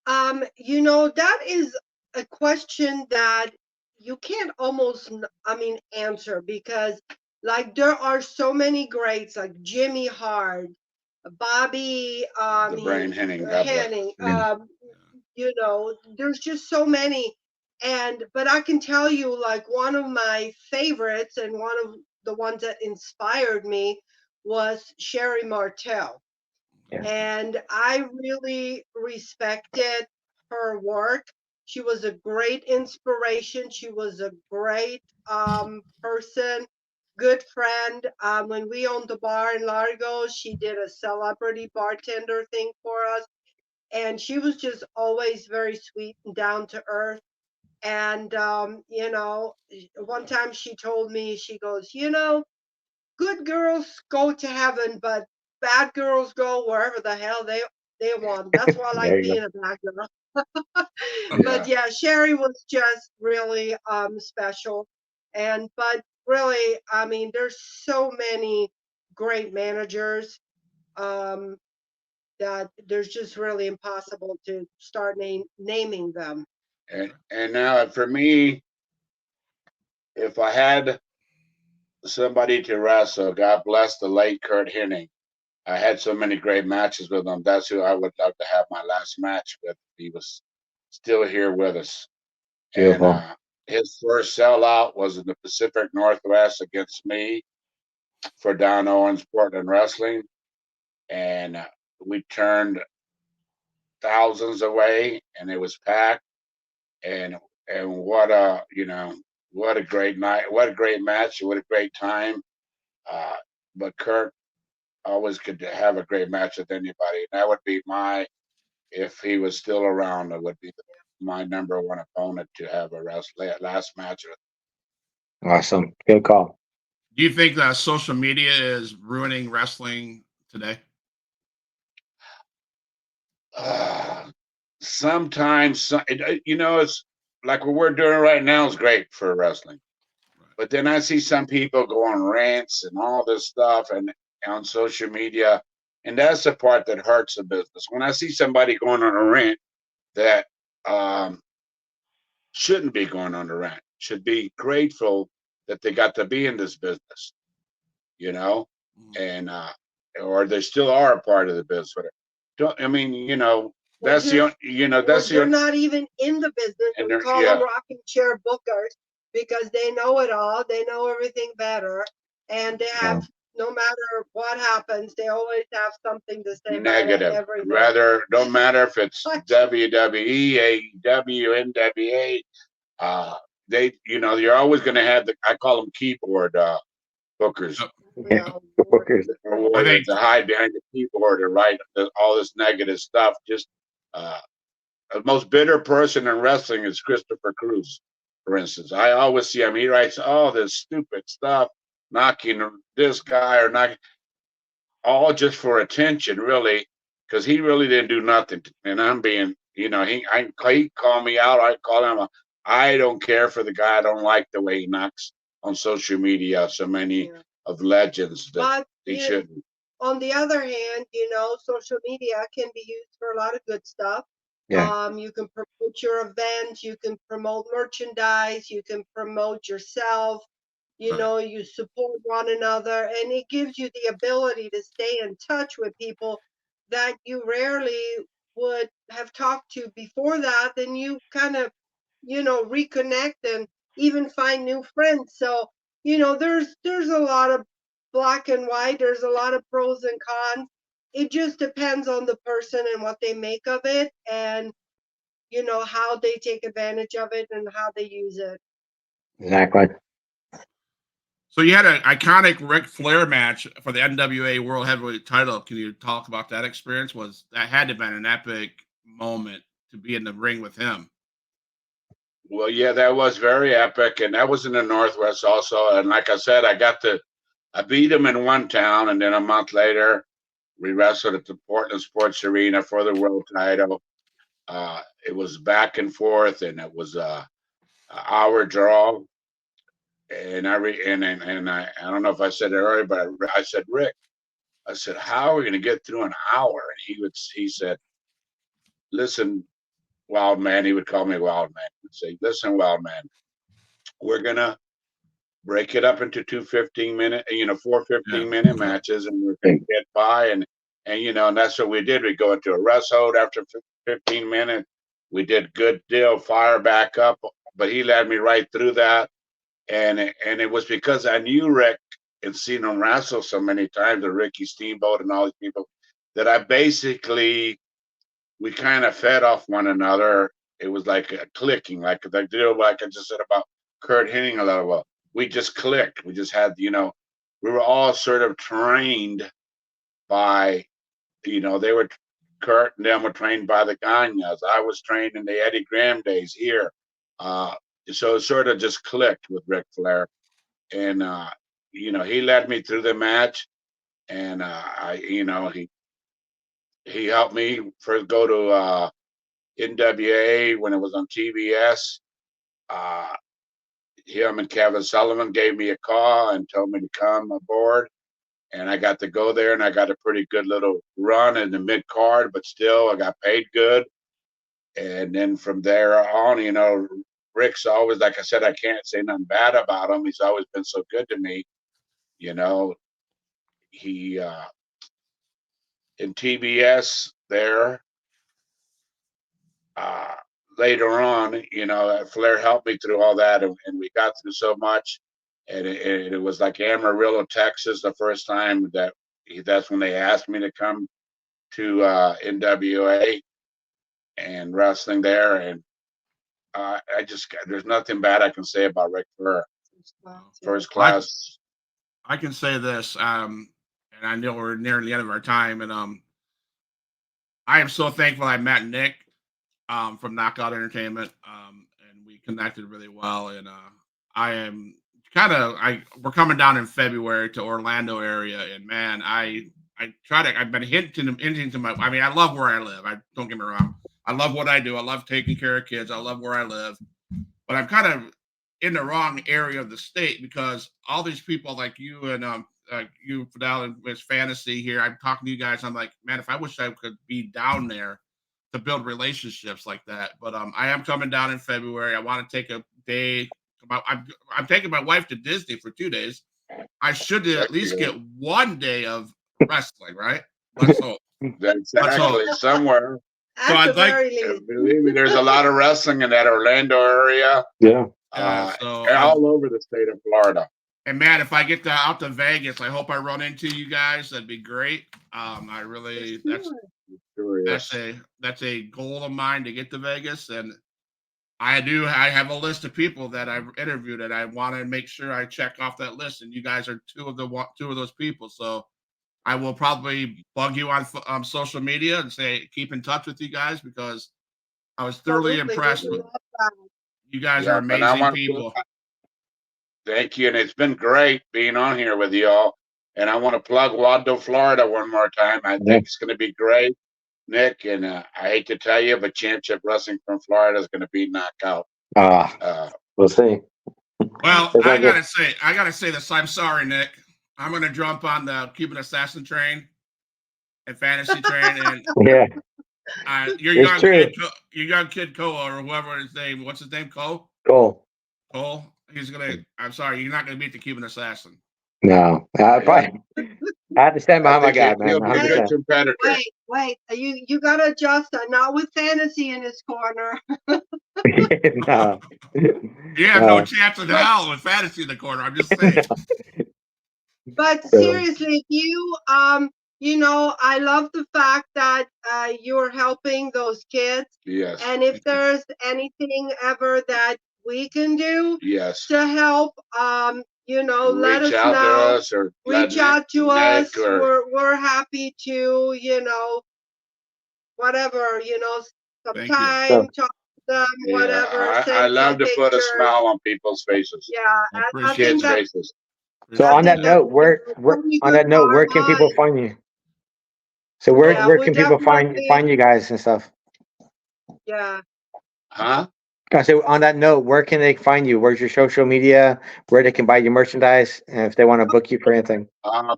That is a question that you can't almost, answer, because like there are so many greats like Jimmy Hart, Bobby, The brain Henning. Henning, there's just so many. But I can tell you, like, one of my favorites and one of the ones that inspired me was Sherry Martel. Yeah. And I really respected her work. She was a great inspiration. She was a great person, good friend. When we owned the bar in Largo, she did a celebrity bartender thing for us. And she was just always very sweet and down to earth. And, one time she told me, she goes, good girls go to heaven, but bad girls go wherever the hell they want. That's why I There like you being a bad girl. Yeah. But yeah, Sherry was just really special. But really, there's so many great managers um, that there's just really impossible to start naming them. And now for me, if I had somebody to wrestle, God bless the late Kurt Hennig. I had so many great matches with him. That's who I would love to have my last match with. He was still here with us. Beautiful. And his first sellout was in the Pacific Northwest against me for Don Owens Portland Wrestling. And we turned thousands away, and it was packed. And what a great night, what a great match, what a great time. But Kurt always could have a great match with anybody. And that would be if he was still around, it would be my number one opponent to have a last match with. Awesome. Good call. Do you think that social media is ruining wrestling today? Sometimes, it's like what we're doing right now is great for wrestling. But then I see some people go on rants and all this stuff and on social media, and that's the part that hurts the business. When I see somebody going on a rant that shouldn't be going on a rant, should be grateful that they got to be in this business, and or they still are a part of the business. That's they're not even in the business. And we call them rocking chair bookers because they know it all. They know everything better, and they have no matter what happens, they always have something to say. Negative. Don't matter if it's WWE, AEW, NWA. You're always going to have I call them keyboard bookers. Bookers. Or to hide behind the keyboard and write all this negative stuff. Just the most bitter person in wrestling is Christopher Cruz, for instance. I always see him. He writes all this stupid stuff, knocking this guy or knocking, all just for attention, really, because he really didn't do nothing. And I'm being, he call me out. I call him. I don't care for the guy. I don't like the way he knocks on social media so many of legends that he shouldn't. On the other hand, social media can be used for a lot of good stuff. Yeah. You can promote your events, you can promote merchandise, you can promote yourself, you support one another, and it gives you the ability to stay in touch with people that you rarely would have talked to before that, then you kind of, reconnect and even find new friends. So, there's a lot of black and white. There's a lot of pros and cons. It just depends on the person and what they make of it, and how they take advantage of it and how they use it. Exactly. So you had an iconic Ric Flair match for the NWA World Heavyweight Title. Can you talk about that experience? That had to have been an epic moment to be in the ring with him? Well, yeah, that was very epic, and that was in the Northwest also. And like I said, I beat him in one town, and then a month later, we wrestled at the Portland Sports Arena for the world title. It was back and forth, and it was an hour draw. And I don't know if I said it earlier, but I said, Rick, I said, how are we going to get through an hour? And he said, listen, Wild Man. He would call me Wild Man. He'd say, listen, Wild Man, we're going to break it up into 15-minute, 15-minute matches, and we're going to get by. And that's what we did. We go into a rest hold after 15 minutes. We did good deal, fire back up, but he led me right through that. And it was because I knew Rick and seen him wrestle so many times, and Ricky Steamboat and all these people, that we kind of fed off one another. It was like a clicking, like the deal like I just said about Kurt Hennig a little while. We just clicked. We just had, we were all sort of trained by, Kurt and them were trained by the Gagnas. I was trained in the Eddie Graham days here. So it sort of just clicked with Ric Flair. And, he led me through the match. And, he helped me first go to NWA when it was on TBS. Him and Kevin Sullivan gave me a call and told me to come aboard. And I got to go there, and I got a pretty good little run in the mid card, but still I got paid good. And then from there on, Rick's always, like I said, I can't say nothing bad about him. He's always been so good to me. He in TBS there, later on, Flair helped me through all that, and we got through so much. And it was like Amarillo, Texas, the first time that's when they asked me to come to NWA and wrestling there. And there's nothing bad I can say about Ric Flair. First class. I can say this, and I know we're nearing the end of our time, and I am so thankful I met Nick from Knockout Entertainment, and we connected really well. And I am we're coming down in February to Orlando area, and man, I've been hinting to I love where I live. Don't get me wrong. I love what I do. I love taking care of kids. I love where I live, but I'm kind of in the wrong area of the state because all these people like you and you, Fidel, and Miss Fantasy here, I'm talking to you guys. I'm like, man, if I wish I could be down there to build relationships like that. But I am coming down in February. I want to take a day. I'm taking my wife to Disney for 2 days. I should at least get 1 day of wrestling, right? Let's hope. That's actually somewhere. So I'd like, believe me, there's a lot of wrestling in that Orlando area. Yeah. All over the state of Florida. And man, if I get out to Vegas, I hope I run into you guys. That'd be great. I really that's a goal of mine to get to Vegas, and I have a list of people that I've interviewed, and I want to make sure I check off that list. And you guys are two of those people. So I will probably bug you on social media and say keep in touch with you guys because I was thoroughly impressed with you guys. Are amazing people. Thank you, and it's been great being on here with you all. And I want to plug Waldo, Florida, one more time. I think it's going to be great, Nick. And I hate to tell you, but Championship Wrestling from Florida is going to be knockout. We'll see. Well, I gotta say this. I'm sorry, Nick. I'm going to jump on the Cuban Assassin train and Fantasy train, and your young kid Cole or whoever his name. What's his name? Cole. He's gonna. I'm sorry, you're not gonna beat the Cuban Assassin. No, probably. I have to stand behind my I guy, think man. he'll be a good 100%. competitor. Wait. You gotta adjust that. Not with fantasy in his corner. No. You have no chance in hell with fantasy in the corner. I'm just saying. But seriously, you know, I love the fact that you're helping those kids. Yes. And if there's anything ever that we can do Yes. to help, you know, let us Reach out know. to us or Reach out to us. or We're happy to, you know, whatever, you know, Thank you. sometime talk to them, whatever. I Send love some to put a pictures. smile on people's faces. Yeah, I I appreciate think Kids' that faces. So I on that think that's note, where a pretty on good that note, where can karma. people find you? So Yeah, where we can people definitely, find you guys and stuff? yeah. Huh? I say on that note, where can they find you? Where's your social media? Where they can buy your merchandise, and if they want to book you for anything? On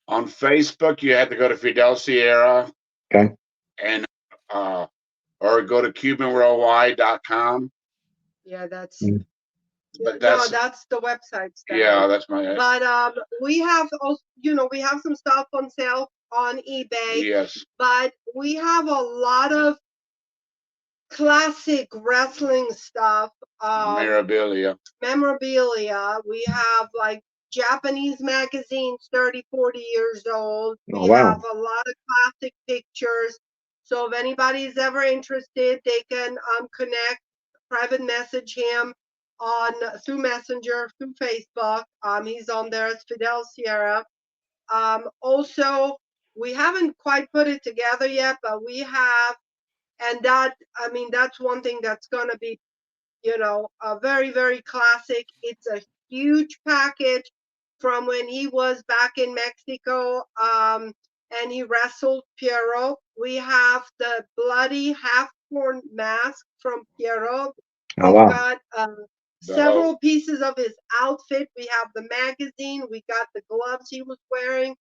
Facebook, you have to go to Fidel Sierra. Okay. And or go to cubanworldwide.com. Yeah, that's Mm. But no, that's the website stuff. yeah, that's my But we have also, you know, we have some stuff on sale on eBay, yes. but we have a lot of classic wrestling stuff, Memorabilia. We have like Japanese magazines, 30, 40 years old. Oh, We wow. have a lot of classic pictures. So if anybody's ever interested, they can connect, private message him on through Messenger, through Facebook. He's on there as Fidel Sierra. Also, we haven't quite put it together yet, but we have, and that, I mean, that's one thing that's going to be, you know, a very, very classic. It's a huge package from when he was back in Mexico, and he wrestled Piero. We have the bloody half-torn mask from Piero. Oh, We've wow. got several pieces of his outfit. We have the magazine. We got the gloves he was wearing.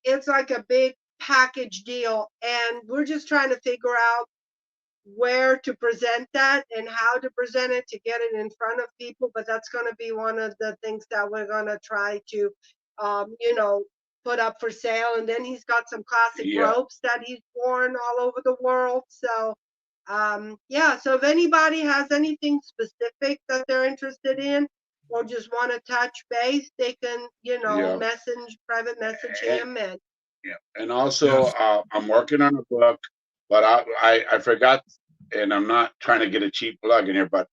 It's like a big package deal, and we're just trying to figure out where to present that and how to present it to get it in front of people. But that's going to be one of the things that we're going to try to, you know, put up for sale. And then he's got some classic ropes that he's worn all over the world. So, yeah. So if anybody has anything specific that they're interested in, or just want to touch base, they can, you know, private message him. And also, I'm working on a book, but I forgot, and I'm not trying to get a cheap plug in here, but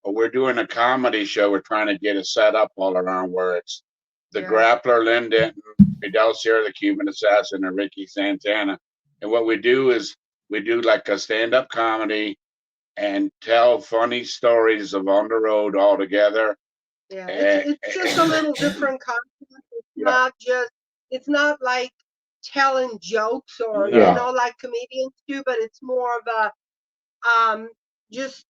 we're doing a comedy show. We're trying to get it set up all around where it's the grappler, Lynn Denton, Fidel Sierra, the Cuban assassin, and Ricky Santana. And what we do is we do like a stand-up comedy and tell funny stories of on the road all together. Yeah, it's just a little different concept. It's not like telling jokes or, you know, like comedians do, but it's more of a just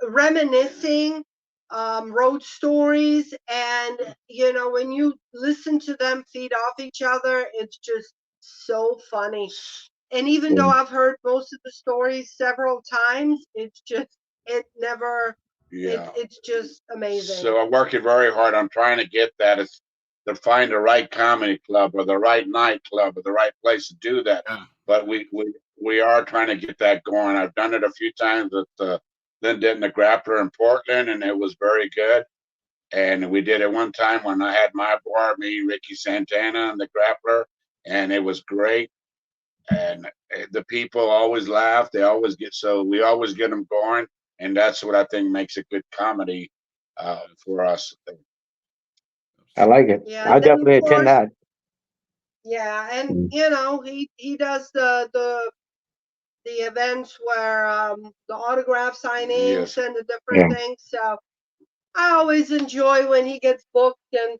reminiscing road stories. And, you know, when you listen to them feed off each other, it's just so funny. And even though I've heard most of the stories several times, it's just, it never, it's just amazing. So I'm working very hard on trying to get that. It's to find the right comedy club or the right nightclub or the right place to do that. But we are trying to get that going. I've done it a few times with Lynn Denton, the grappler in Portland, and it was very good. And we did it one time when I had my bar, me, Ricky Santana, and the grappler, and it was great. And the people always laugh. They always we always get them going. And that's what I think makes a good comedy for us. I like it. Yeah, I'll definitely attend that. Yeah, and you know, he does the events where the autograph signings and the different things. So I always enjoy when he gets booked. And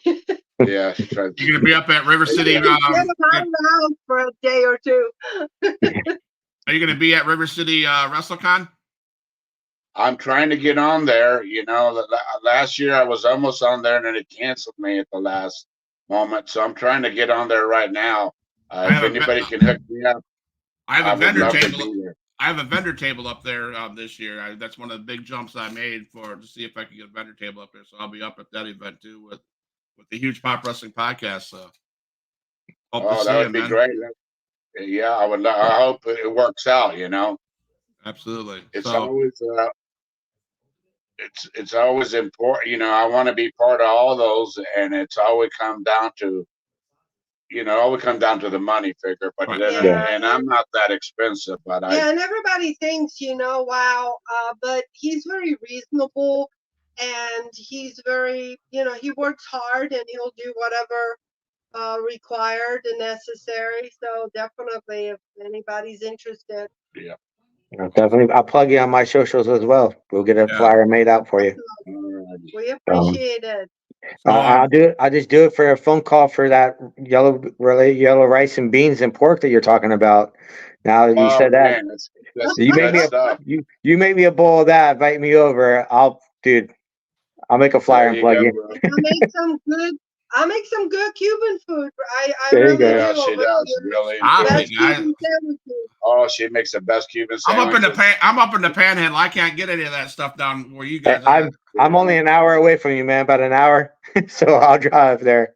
you're gonna be up at River City. Get him out of the house for a day or two. Are you gonna be at River City WrestleCon? I'm trying to get on there. You know, last year I was almost on there, and then it canceled me at the last moment. So I'm trying to get on there right now. If anybody can hook me up, I have a vendor table. To be there. I have a vendor table up there this year. That's one of the big jumps I made to see if I can get a vendor table up there. So I'll be up at that event too with the Huge Pop Wrestling Podcast. So Hope to Oh, see that you, would be man. great. Yeah, I hope it works out. Absolutely. It's So, always it's always important. I want to be part of all those, and it's always come down to the money figure. But Right. then, Yeah. and I'm not that expensive, but Yeah, and everybody thinks, wow, but he's very reasonable, and he's very, he works hard, and he'll do whatever required and necessary. So definitely, if anybody's interested. Yeah. Definitely. I'll plug you on my socials as well. We'll get a flyer made out for you. We appreciate it. I'll just do it for a phone call for that yellow rice and beans and pork that you're talking about. Now that you said that, man, that's you make me stuff. you make me a bowl of that. Invite me over. I'll make a flyer and plug you. I make some good Cuban food. I There you really go. do. Yeah, she does really. Best Cuban sandwiches. Oh, she makes the best Cuban I'm sandwiches. up in the panhandle. I can't get any of that stuff down where you guys are. I'm only an hour away from you, man. About an hour, so I'll drive there.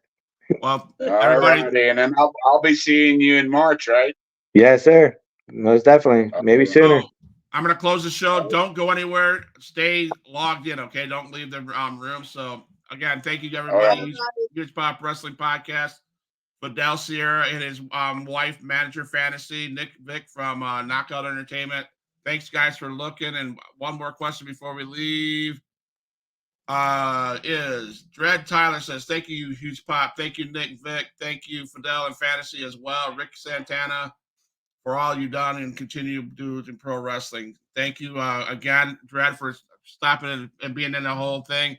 Well, everybody, and then I'll be seeing you in March, right? Yes, sir. Most definitely. Maybe sooner. So, I'm gonna close the show. Don't go anywhere. Stay logged in, okay? Don't leave the room. So again, thank you to everybody. Huge Pop Wrestling Podcast. Fidel Sierra and his wife, Manager Fantasy, Nick Vick from Knockout Entertainment. Thanks, guys, for looking. And one more question before we leave is Dread Tyler says, thank you, Huge Pop. Thank you, Nick Vick. Thank you, Fidel and Fantasy as well. Rick Santana, for all you've done and continue to do in pro wrestling. Thank you again, Dread, for stopping and being in the whole thing.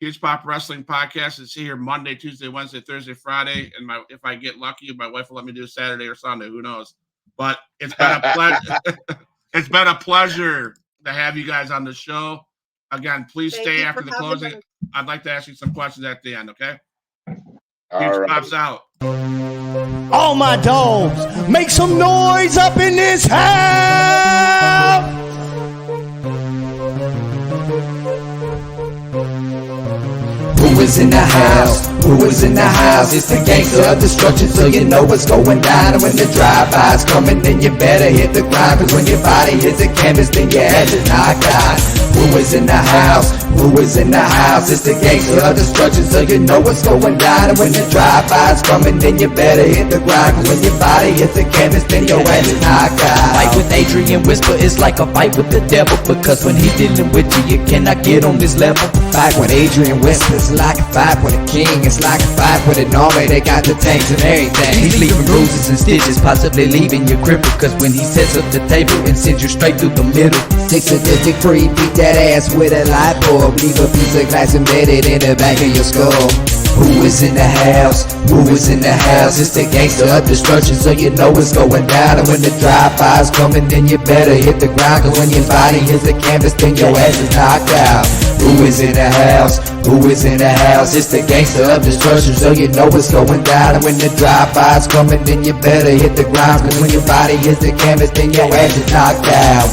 Huge Pop Wrestling Podcast is here Monday, Tuesday, Wednesday, Thursday, Friday, and if I get lucky, my wife will let me do Saturday or Sunday. Who knows? But it's been a pleasure. It's been a pleasure to have you guys on the show. Again, please stay after the closing. I'd like to ask you some questions at the end. Okay? Huge Pop's out. All my dogs, make some noise up in this house. Who is in the house? Who is in the house? It's the gangster of destruction, so you know what's going down. And when the drive-by's coming, then you better hit the grind. Cause when your body hits the canvas, then your ass is knocked out. Who is in the house? Who is in the house? It's the gangster of destruction, so you know what's going down. And when the drive-by's coming, then you better hit the grind. Cause when your body hits the canvas, then your ass is knocked out. Fight with Adrian Whisper is like a fight with the devil, because when he's dealing with you, you cannot get on this level. Fight with Adrian Whisper is like a fight with a king. It's like a fight with an army. They got the tanks and everything. He's leaving bruises and stitches, possibly leaving you crippled. Cause when he sets up the table and sends you straight through the middle. 6 sadistic free, beat that ass with a light bulb. Leave a piece of glass embedded in the back of your skull. Who is in the house? Who is in the house? It's the gangster of destruction, so you know what's going down. And when the drive-by's coming, then you better hit the ground. Cause when your body hits the canvas, then your ass is knocked out. Who is in the house? Who is in the house? It's the gangster of destruction, so you know what's going down. And when the drive-by's coming, then you better hit the ground. Cause when your body hits the canvas, then your ass is knocked out.